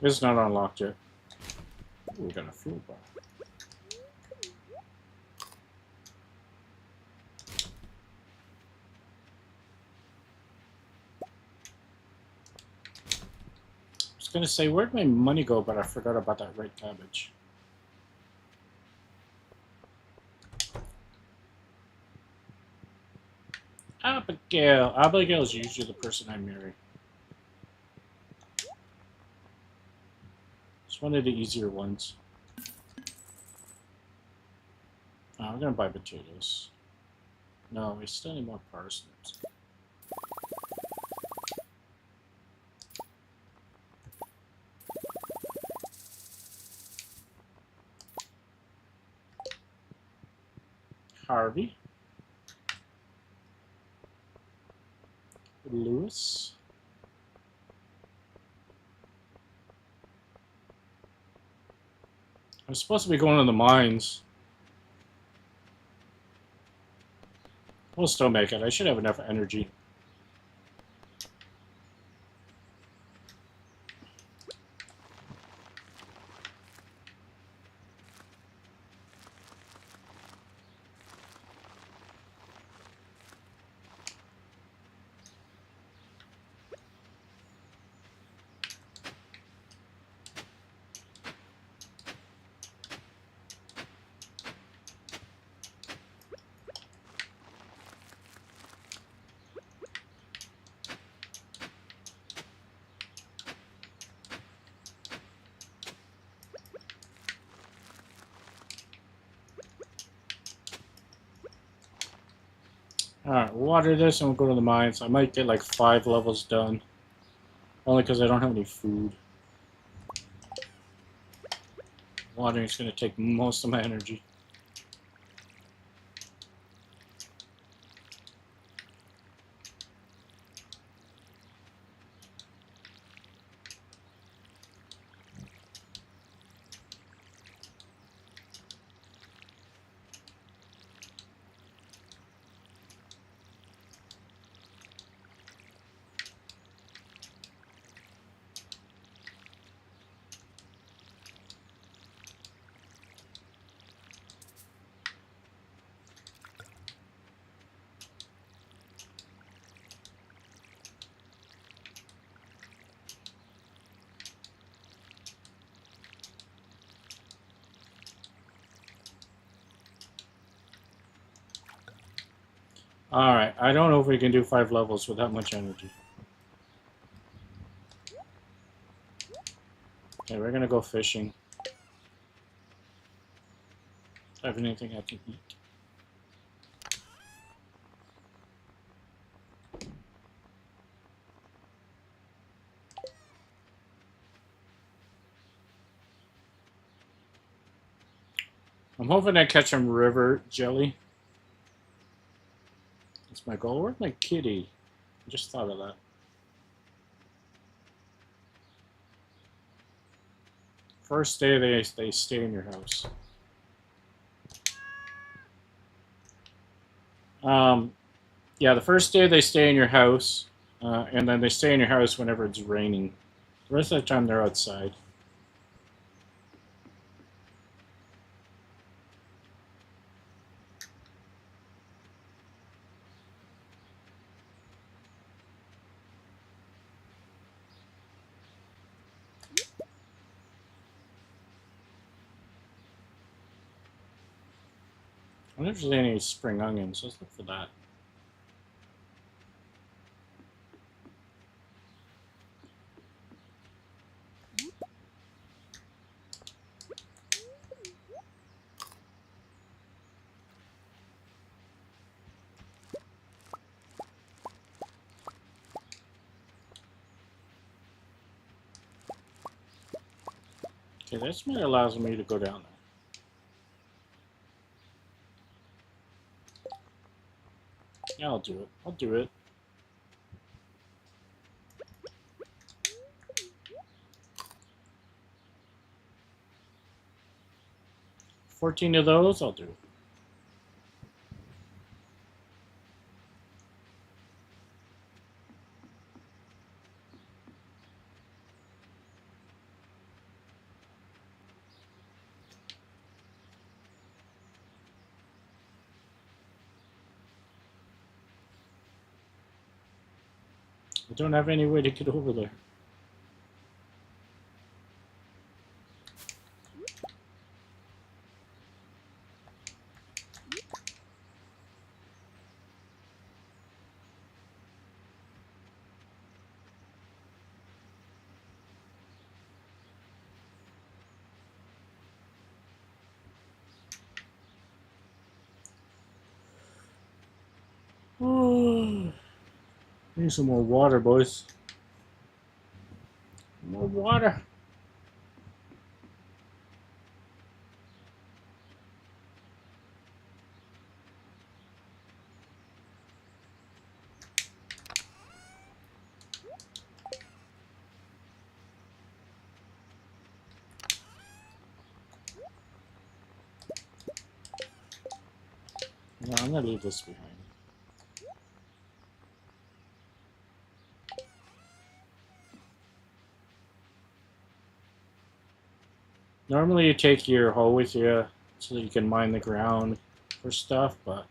It's not unlocked yet. Ooh, we got a food bar. I was gonna say, where'd my money go? But I forgot about that red cabbage. Abigail. Abigail is usually the person I marry. It's one of the easier ones. Oh, I'm gonna buy potatoes. No, we still need more parsnips. Harvey. Lewis. I'm supposed to be going to the mines. We'll still make it. I should have enough energy. Alright, we'll water this and we'll go to the mines. I might get like 5 levels done. Only because I don't have any food. Watering is going to take most of my energy. Alright, I don't know if we can do 5 levels with that much energy. Okay, we're gonna go fishing. Do I have anything I can eat? I'm hoping I catch some river jelly. That's my goal. Where's my kitty? I just thought of that. First day they stay in your house. Yeah, the first day they stay in your house, and then they stay in your house whenever it's raining. The rest of the time they're outside. I wonder if there's any spring onions. Let's look for that. Okay, this might allows me to go down there. Yeah, I'll do it. I'll do it. 14 of those, I'll do it. I don't have any way to get over there. Oh, need some more water, boys. More water. No, I'm gonna leave this behind. Normally you take your hoe with you so that you can mine the ground for stuff, but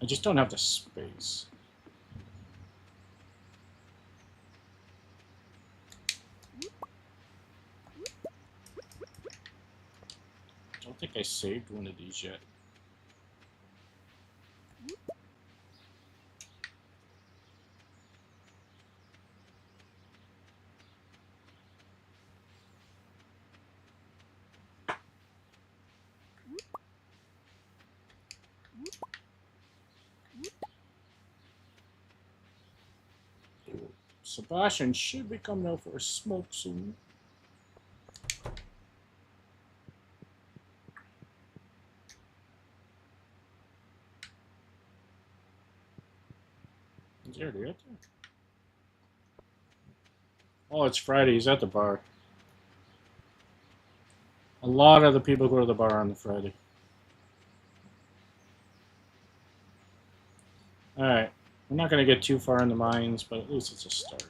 I just don't have the space. I don't think I saved one of these yet. Sebastian should be coming out for a smoke soon. Is there the other? Oh, it's Friday. He's at the bar. A lot of the people go to the bar on the Friday. Alright. We're not going to get too far in the mines, but at least it's a start.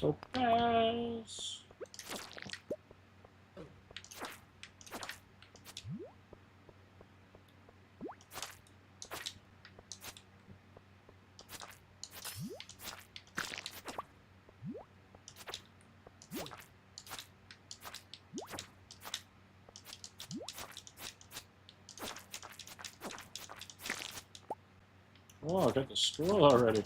Topaz. Oh, I got the scroll already.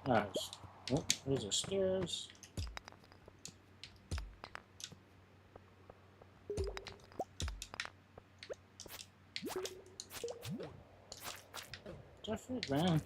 Nice. Oh, those are stairs. Definitely, man.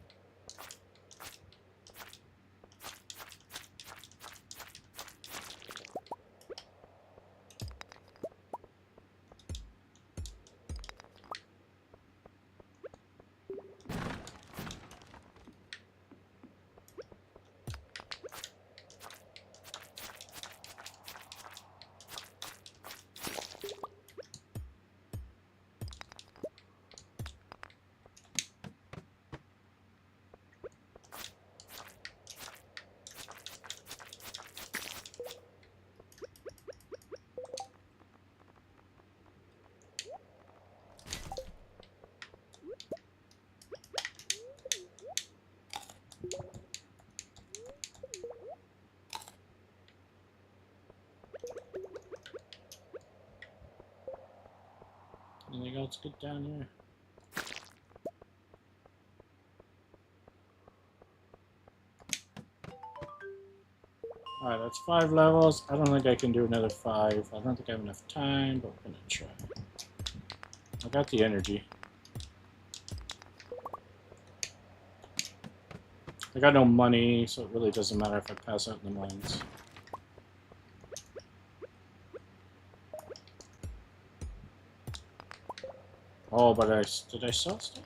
Anything else good down here? Alright, that's 5 levels. I don't think I can do another 5. I don't think I have enough time, but we're gonna try. I got the energy. I got no money, so it really doesn't matter if I pass out in the mines. Oh, but did I sell stuff?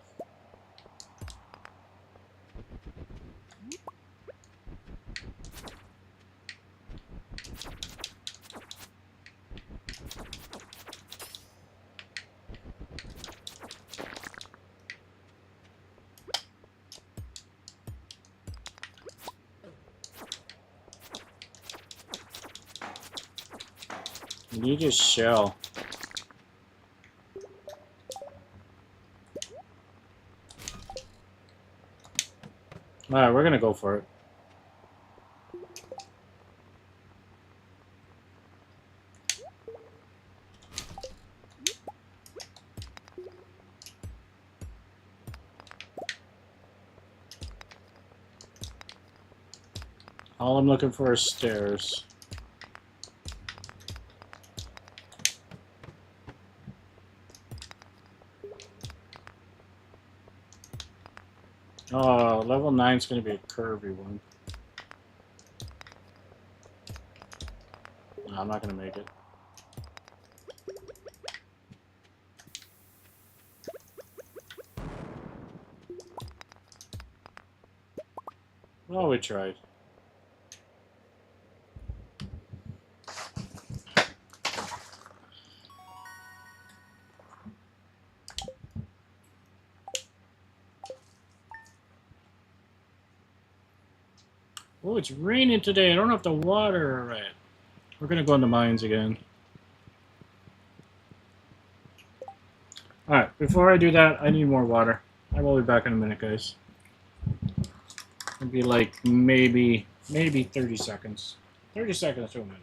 Need a shell. Alright, we're gonna go for it. All I'm looking for is stairs. Oh, level 9 is going to be a curvy one. No, I'm not going to make it. Well, we tried. Oh, it's raining today. I don't have the water right. We're going to go in the mines again. Alright, before I do that, I need more water. I will be back in a minute, guys. It'll be like maybe 30 seconds. 30 seconds to a minute.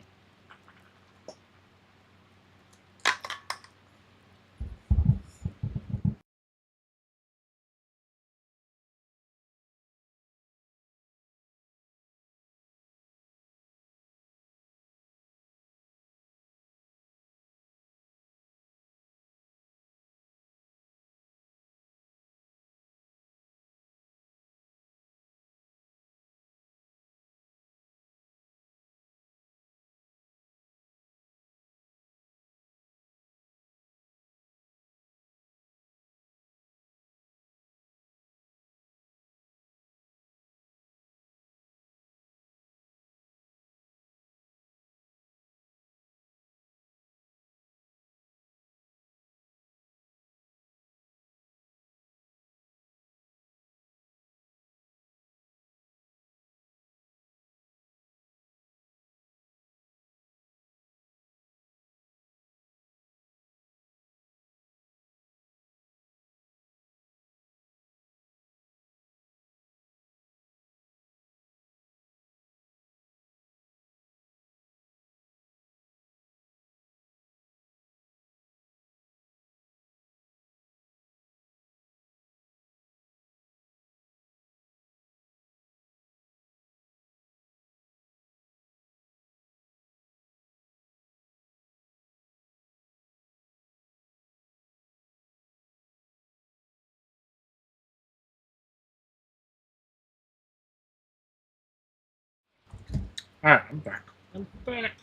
Alright, I'm back. I'm back.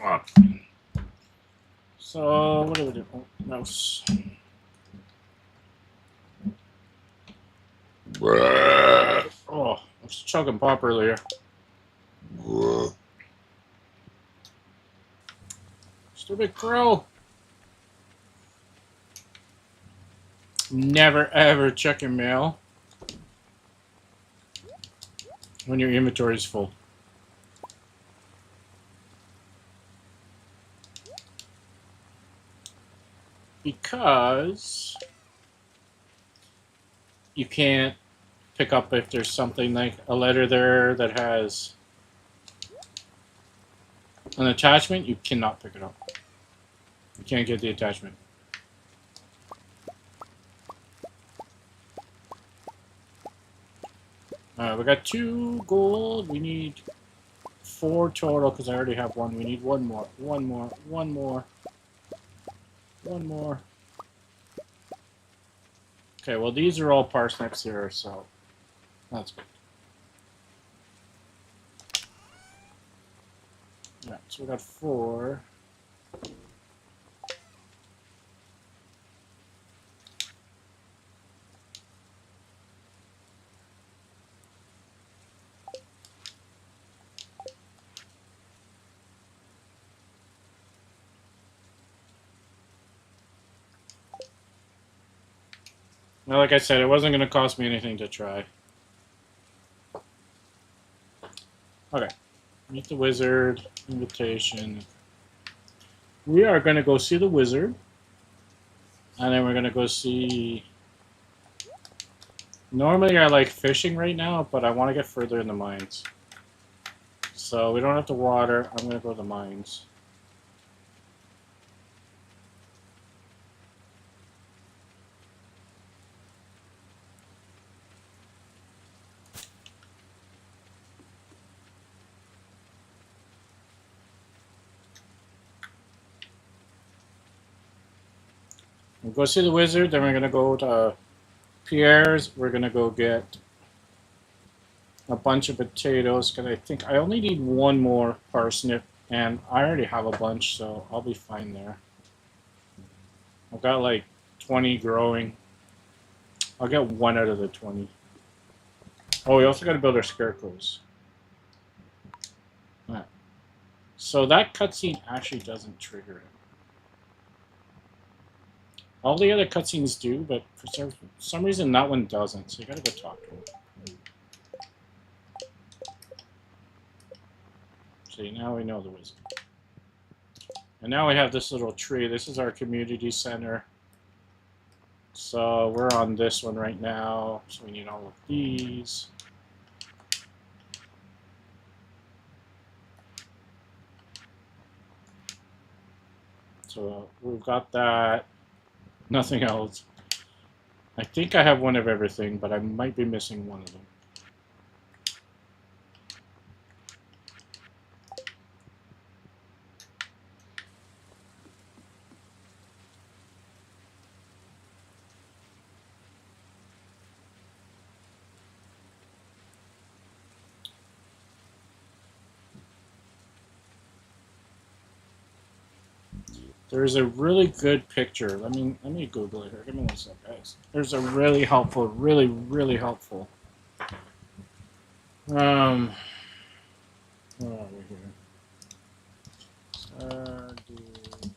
Oh. So, what do we do? Oh, mouse. Oh, I was chugging pop earlier. Stupid crow. Never ever check your mail when your inventory is full. Because you can't pick up if there's something like a letter there that has an attachment, you cannot pick it up. You can't get the attachment. We got 2 gold. We need 4 total because I already have 1. We need 1 more. 1 more. 1 more. 1 more. Okay, well these are all parsnips here, so that's good. Yeah, so we got 4. Well, like I said, it wasn't going to cost me anything to try. Okay. Meet the wizard. Invitation. We are going to go see the wizard. And then we're going to go see... Normally I like fishing right now, but I want to get further in the mines. So we don't have to water. I'm going to go to the mines. We'll go see the wizard, then we're going to go to Pierre's. We're going to go get a bunch of potatoes, because I think I only need 1 more parsnip, and I already have a bunch, so I'll be fine there. I've got like 20 growing. I'll get 1 out of the 20. Oh, we also got to build our scarecrows. Right. So that cutscene actually doesn't trigger it. All the other cutscenes do, but for some reason that one doesn't, so you gotta go talk to him. See, now we know the wizard. And now we have this little tree. This is our community center. So we're on this one right now. So we need all of these. So we've got that. Nothing else. I think I have 1 of everything, but I might be missing 1 of them. There's a really good picture. Let me Google it here. Give me 1 sec, guys. There's a really helpful, really helpful. Where are we here? Stardew Valley.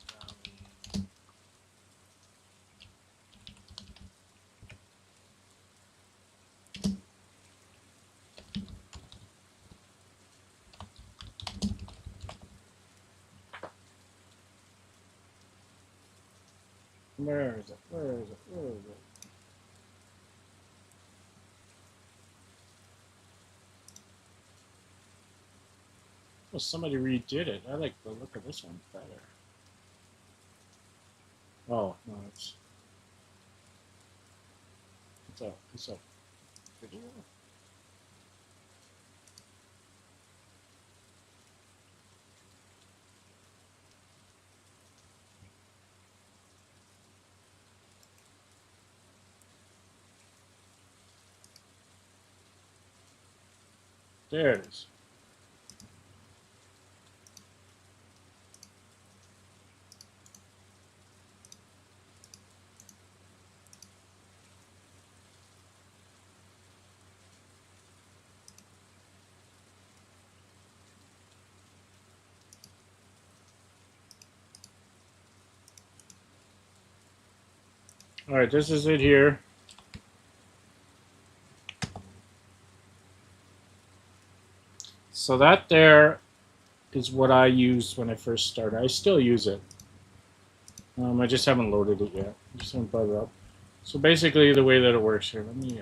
Where is it? Where is it? Where is it? Well, somebody redid it. I like the look of this one better. Oh, no, it's a video. There it is. Alright, this is it here. So that there is what I used when I first started. I still use it. I just haven't loaded it yet. I just haven't brought it up. So basically the way that it works here, let me...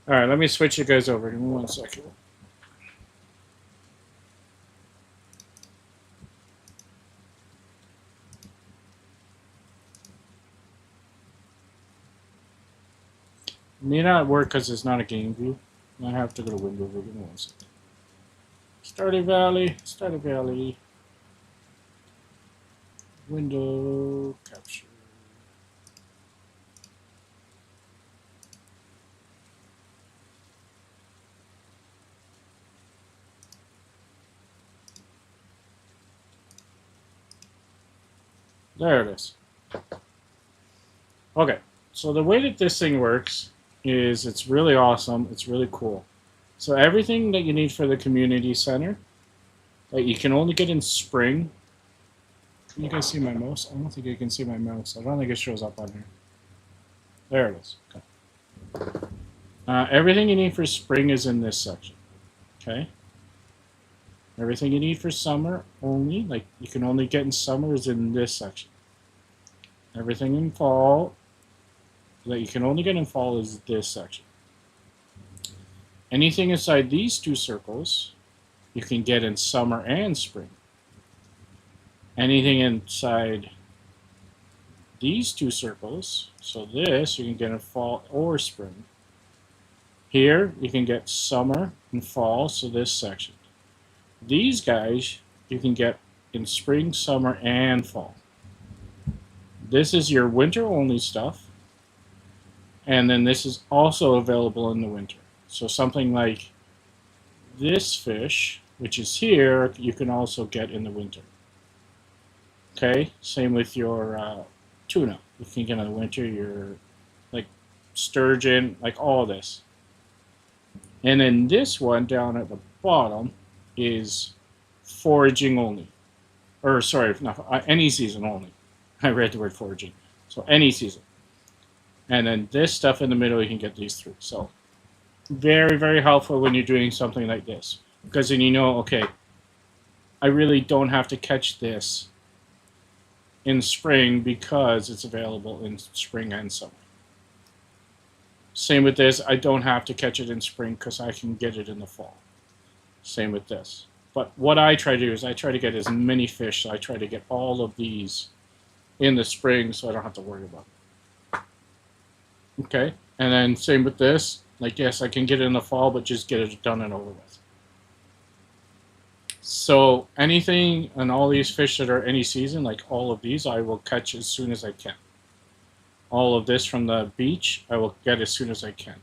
Alright, let me switch you guys over. Give me 1 second. It may not work because it's not a game view. I have to go to window view. Give me 1 second. Stardew Valley, Stardew Valley. Window capture. There it is. Okay, so the way that this thing works is it's really awesome. It's really cool. So everything that you need for the community center that you can only get in spring. Can you guys see my mouse? I don't think you can see my mouse. I don't think it shows up on here. There it is. Okay. Everything you need for spring is in this section. Okay. Everything you need for summer only, like you can only get in summer, is in this section. Everything in fall that you can only get in fall is this section. Anything inside these 2 circles you can get in summer and spring. Anything inside these 2 circles, so this you can get in fall or spring. Here you can get summer and fall, so this section. These guys you can get in spring, summer, and fall. This is your winter only stuff. And then this is also available in the winter. So something like this fish, which is here, you can also get in the winter. Okay, same with your tuna. You can get in the winter, your like sturgeon, like all this. And then this one down at the bottom is foraging only. Or sorry, not, any season only. I read the word foraging. So any season. And then this stuff in the middle, you can get these 3. So very, very helpful when you're doing something like this. Because then you know, okay, I really don't have to catch this in spring because it's available in spring and summer. Same with this, I don't have to catch it in spring because I can get it in the fall. Same with this. But what I try to do is I try to get as many fish, so I try to get all of these in the spring so I don't have to worry about it. Okay, and then same with this. Like, yes, I can get it in the fall, but just get it done and over with. So anything and all these fish that are any season, like all of these, I will catch as soon as I can. All of this from the beach, I will get as soon as I can.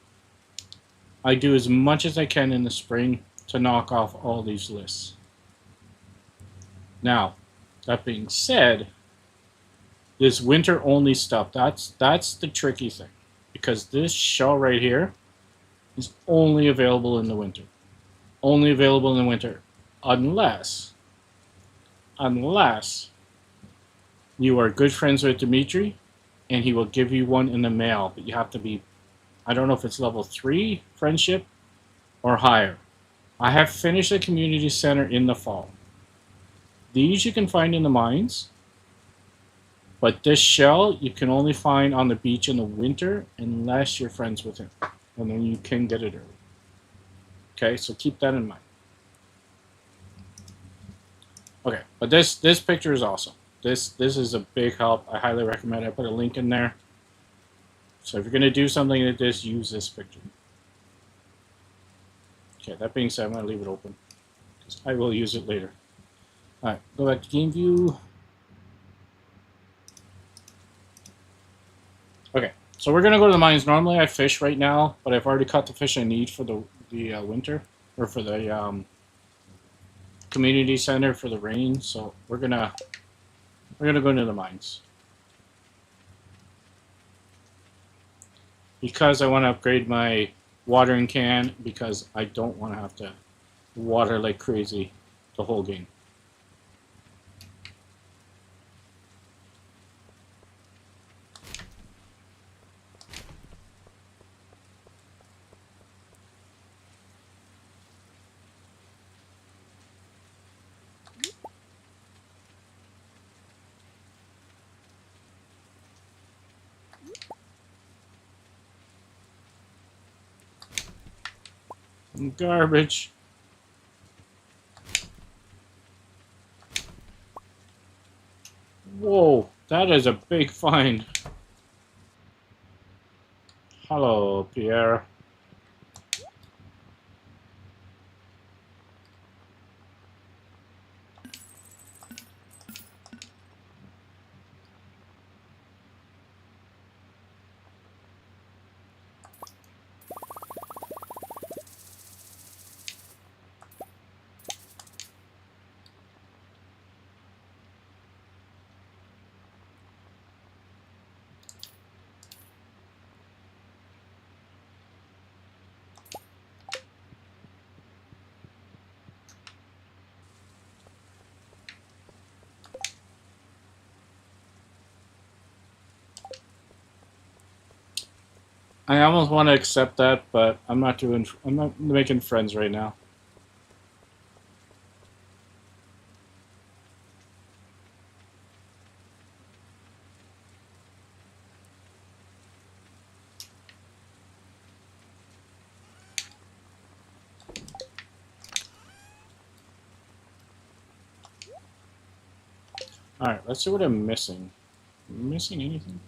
I do as much as I can in the spring to knock off all these lists. Now, that being said, this winter only stuff, that's the tricky thing. Because this shell right here is only available in the winter. Only available in the winter. Unless you are good friends with Dimitri and he will give you one in the mail. But you have to be, I don't know if it's level 3 friendship or higher. I have finished the community center in the fall. These you can find in the mines. But this shell you can only find on the beach in the winter unless you're friends with him. And then you can get it early. Okay, so keep that in mind. Okay, but this picture is awesome. This is a big help. I highly recommend it. I put a link in there. So if you're going to do something like this, use this picture. Okay, that being said, I'm going to leave it open because I will use it later. All right, go back to game view. Okay, so we're going to go to the mines. Normally I fish right now, but I've already caught the fish I need for the winter. or for the community center for the rain. So we're gonna go into the mines because I want to upgrade my watering can because I don't want to have to water like crazy the whole game. Garbage. Whoa, that is a big find. Hello, Pierre. I almost want to accept that, but I'm not making friends right now. Alright, let's see what I'm missing. Am I missing anything?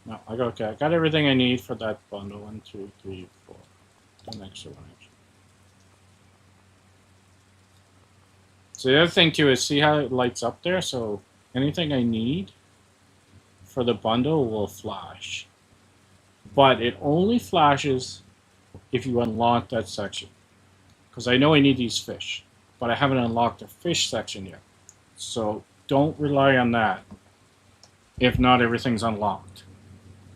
No, I got everything I need for that bundle. 1, 2, 3, 4. An extra one, actually. So the other thing too is see how it lights up there? So anything I need for the bundle will flash. But it only flashes if you unlock that section. Because I know I need these fish. But I haven't unlocked the fish section yet. So don't rely on that if not everything's unlocked.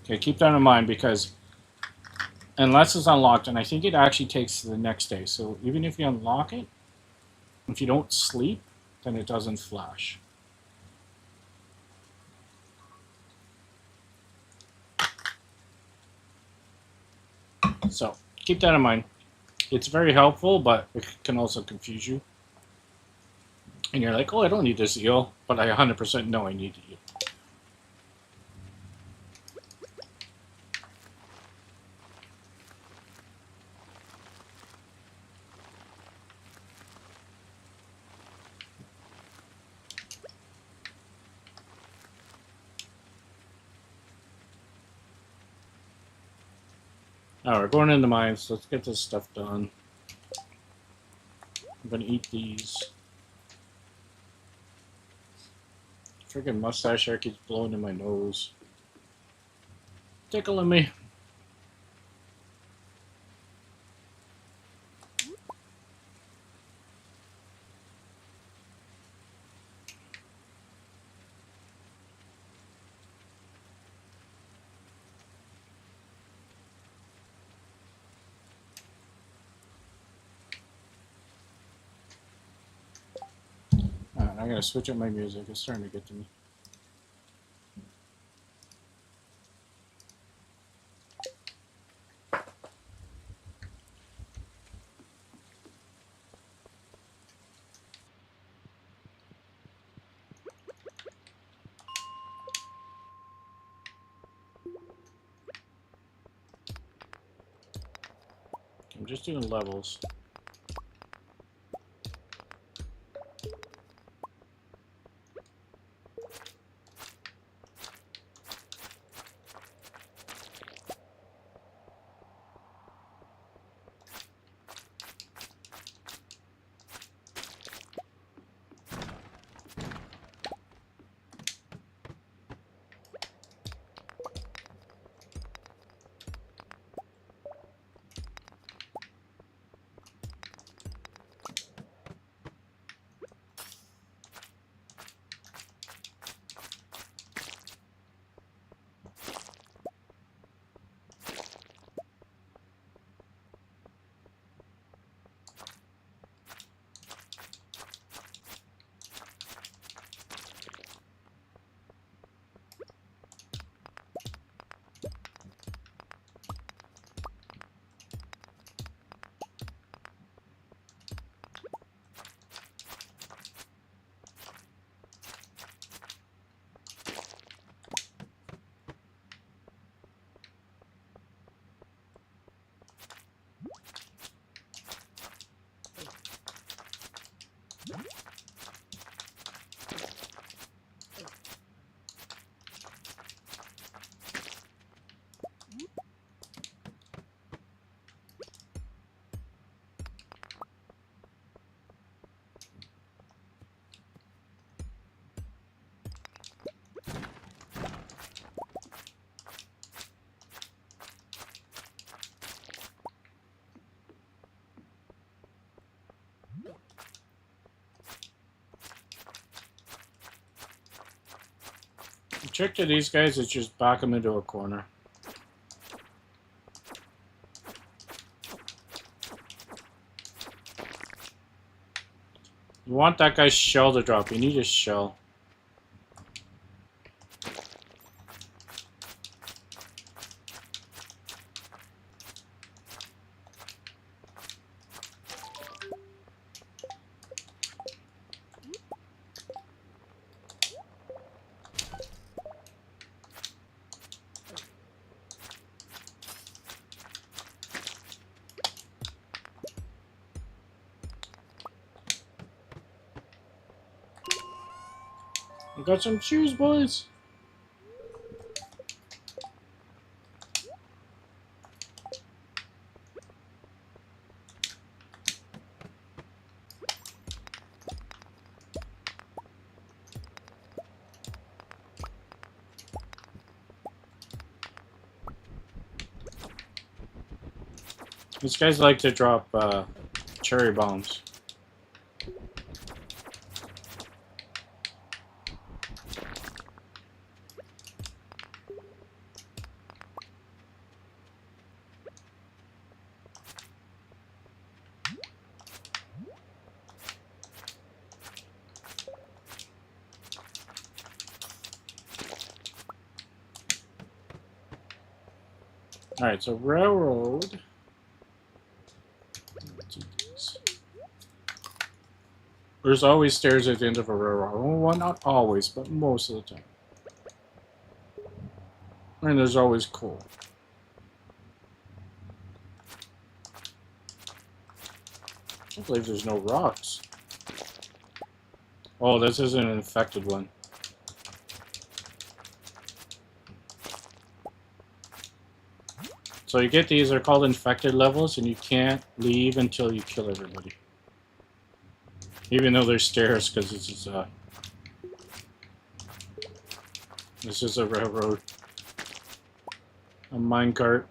Okay, keep that in mind because unless it's unlocked, and I think it actually takes to the next day. So even if you unlock it, if you don't sleep, then it doesn't flash. So keep that in mind. It's very helpful, but it can also confuse you. And you're like, oh, I don't need this eel, but I 100% know I need the eel. Alright, we're going in the mines. Let's get this stuff done. I'm gonna eat these. Freaking mustache hair keeps blowing in my nose. Tickling me. Alright, I gotta switch up my music. It's starting to get to me. I'm just doing levels. The trick to these guys is just back them into a corner. You want that guy's shell to drop. You need his shell. I got some shoes, boys. These guys like to drop cherry bombs. Alright, so railroad. There's always stairs at the end of a railroad. Well, not always, but most of the time. And there's always coal. I can't believe there's no rocks. Oh, this isn't an infected one. So you get these, they're called infected levels, and you can't leave until you kill everybody. Even though there's stairs, because this is a railroad. A minecart.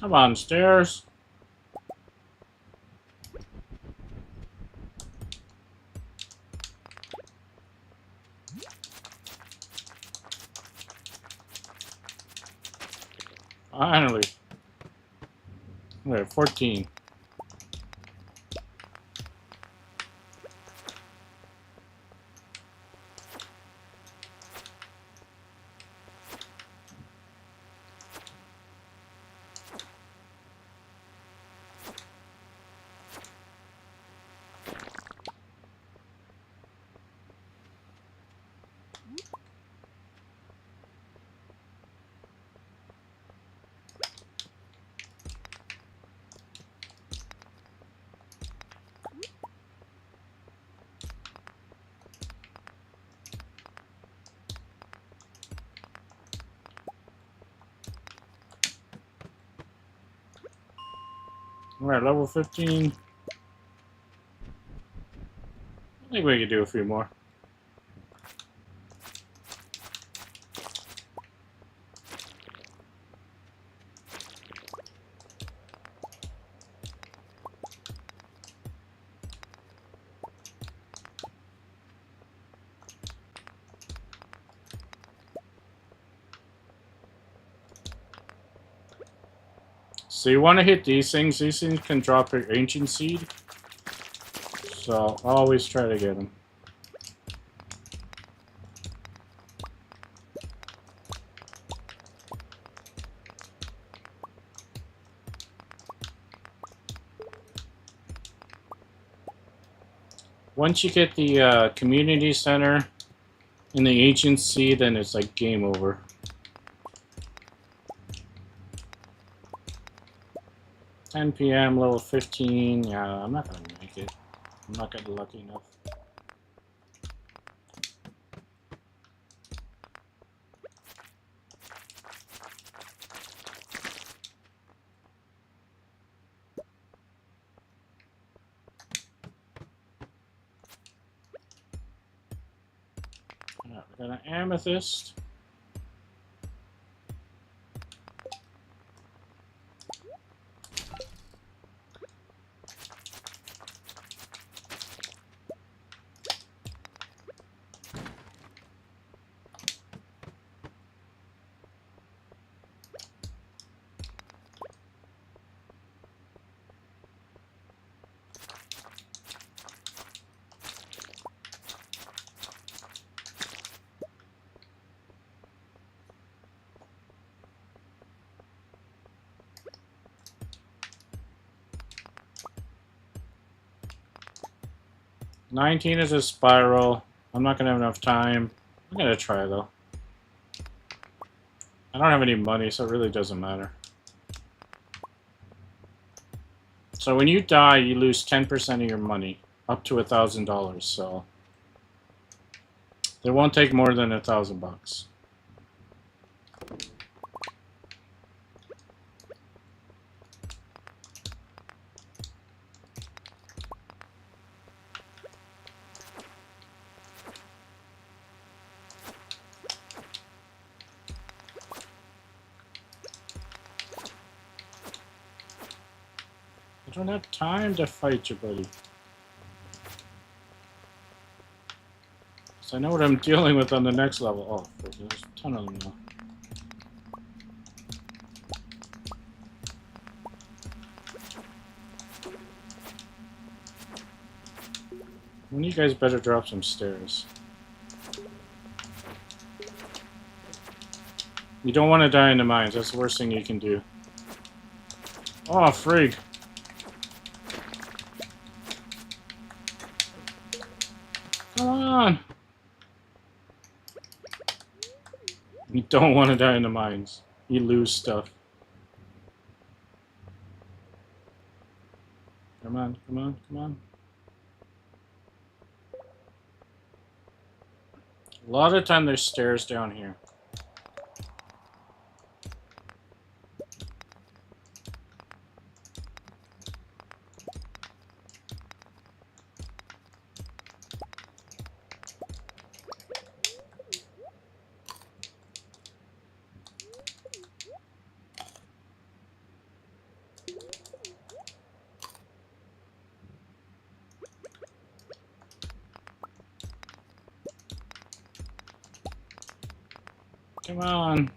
Come on, stairs. Finally. We're at 14. Alright, level 15. I think we could do a few more. So you want to hit these things. These things can drop your ancient seed. So always try to get them. Once you get the community center and the ancient seed, then it's like game over. $10 p.m. level 15. Yeah, I'm not gonna make it. I'm not getting lucky enough. Alright, we got an amethyst. $19 is a spiral. I'm not gonna have enough time. I'm gonna try though. I don't have any money, so it really doesn't matter. So when you die, you lose 10% of your money, up to $1,000. So they won't take more than $1,000. I don't have time to fight you, buddy. So I know what I'm dealing with on the next level. Oh, there's a ton of them now. One of you guys better drop some stairs. You don't want to die in the mines. That's the worst thing you can do. Oh, frig. Come on! You don't want to die in the mines. You lose stuff. Come on, come on, come on. A lot of time there's stairs down here. Come on.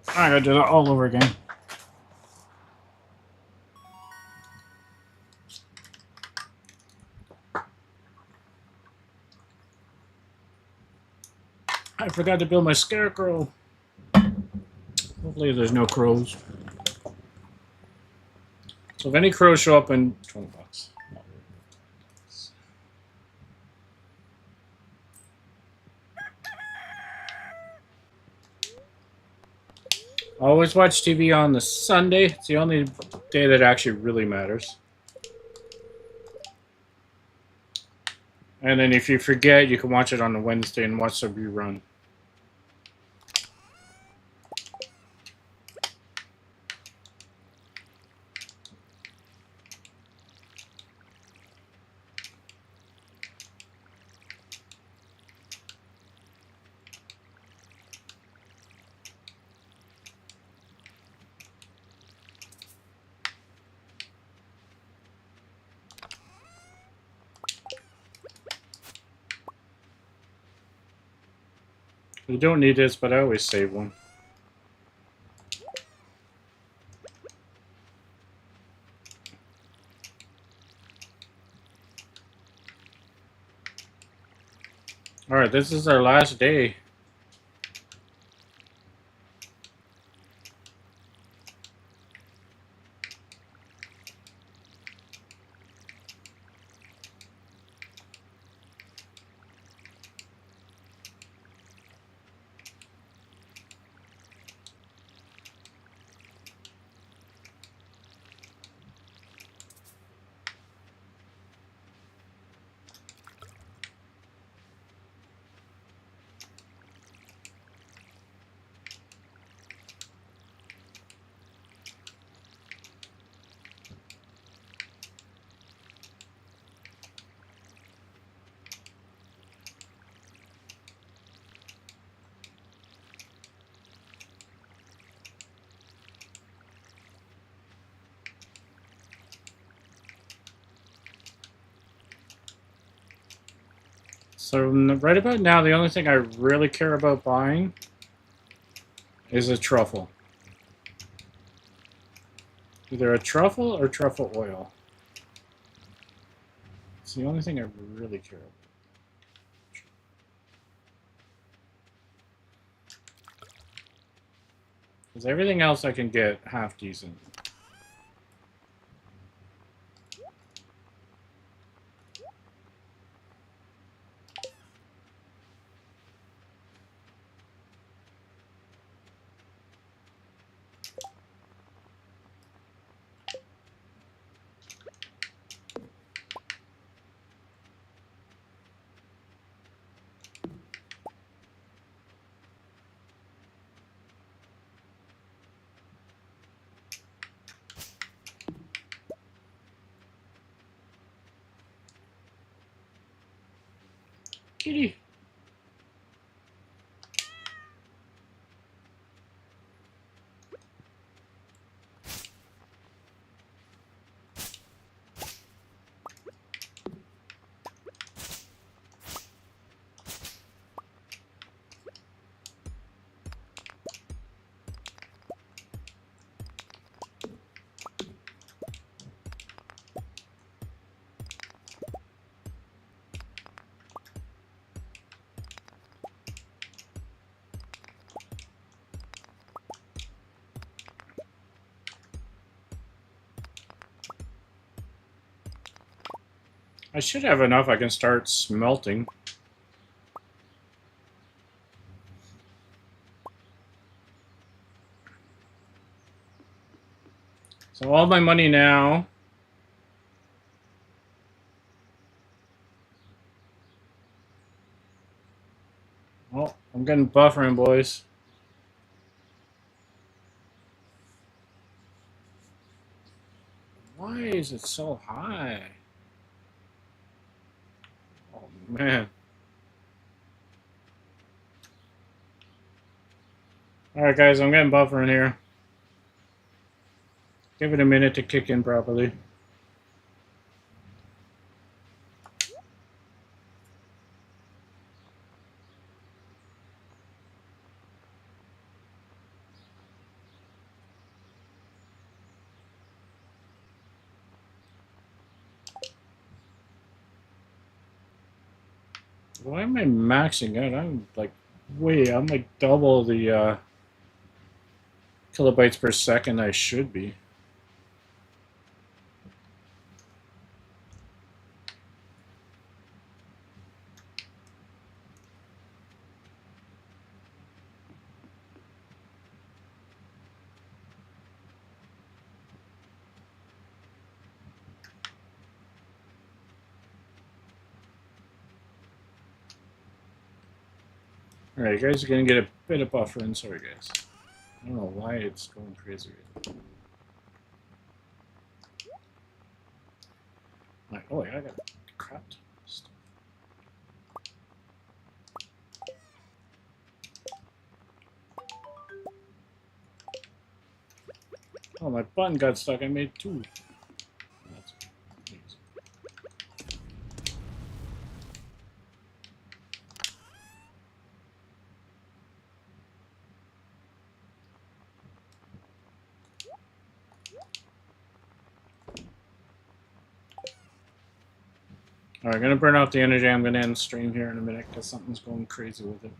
I gotta do that all over again. I forgot to build my scarecrow. Hopefully there's no crows. So if any crows show up in $20. Always watch TV on the Sunday. It's the only day that actually really matters. And then if you forget, you can watch it on a Wednesday and watch the rerun. You don't need this, but I always save one. Alright, this is our last day. So right about now, the only thing I really care about buying is a truffle. Either a truffle or truffle oil. It's the only thing I really care about. Because everything else I can get half decent. Kitty. I should have enough I can start smelting. So all my money now. Oh, I'm getting buffering, boys. Why is it so high? Oh, man. Alright, guys, I'm getting buffering here. Give it a minute to kick in properly. Why am I maxing out? I'm like double the kilobytes per second I should be. Alright, you guys are gonna get a bit of buffering. Sorry, guys. I don't know why it's going crazy. Like, oh yeah, I got crap ton of stuff. Oh, my button got stuck. I made two. That's amazing. Alright, gonna burn off the energy. I'm gonna end the stream here in a minute because something's going crazy with it.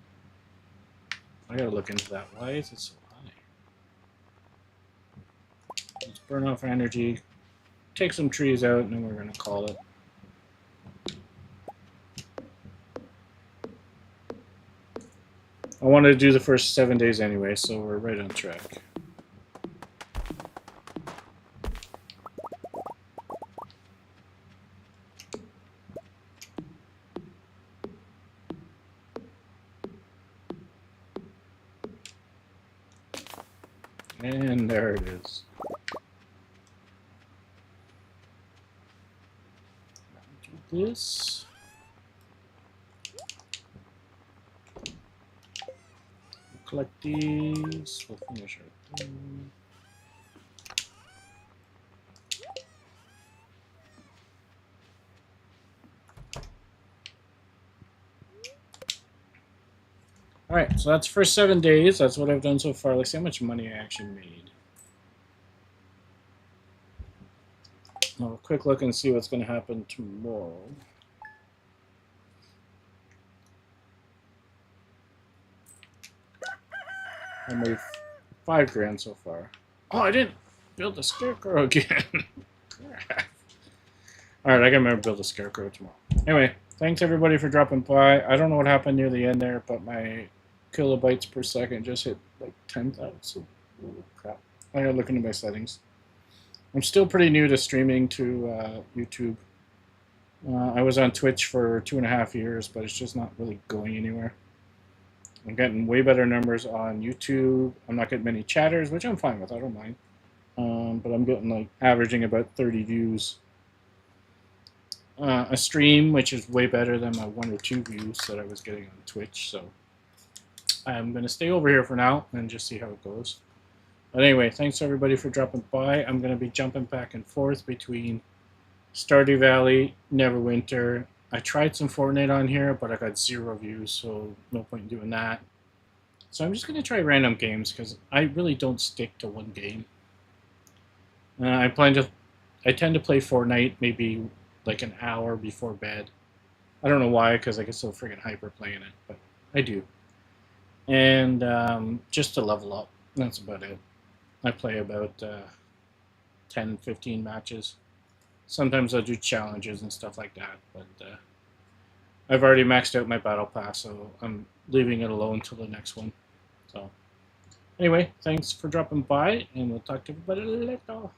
I gotta look into that. Why is it so high? Let's burn off energy, take some trees out, and then we're gonna call it. I wanted to do the first 7 days anyway, so we're right on track. And there it is. Do this. We'll collect these. We'll finish our thing. Alright, so that's for 7 days. That's what I've done so far. Let's see how much money I actually made. I'll quick look and see what's going to happen tomorrow. I made 5 grand so far. Oh, I didn't build a scarecrow again. Crap. Alright, I gotta remember to build a scarecrow tomorrow. Anyway, thanks everybody for dropping by. I don't know what happened near the end there, but my kilobytes per second just hit like 10,000. Crap. I gotta look into my settings. I'm still pretty new to streaming to YouTube. I was on Twitch for 2.5 years, but it's just not really going anywhere. I'm getting way better numbers on YouTube. I'm not getting many chatters, which I'm fine with. I don't mind. But I'm getting like averaging about 30 views a stream, which is way better than my 1 or 2 views that I was getting on Twitch. So I'm going to stay over here for now and just see how it goes. But anyway, thanks everybody for dropping by. I'm going to be jumping back and forth between Stardew Valley, Neverwinter. I tried some Fortnite on here, but I got 0 views, so no point in doing that. So I'm just going to try random games because I really don't stick to one game. I tend to play Fortnite maybe like an hour before bed. I don't know why, because I get so freaking hyper playing it, but I do. And just to level up. That's about it. I play about 10, 15 matches. Sometimes I'll do challenges and stuff like that, but I've already maxed out my battle pass, so I'm leaving it alone until the next one. So anyway, thanks for dropping by, and we'll talk to everybody later.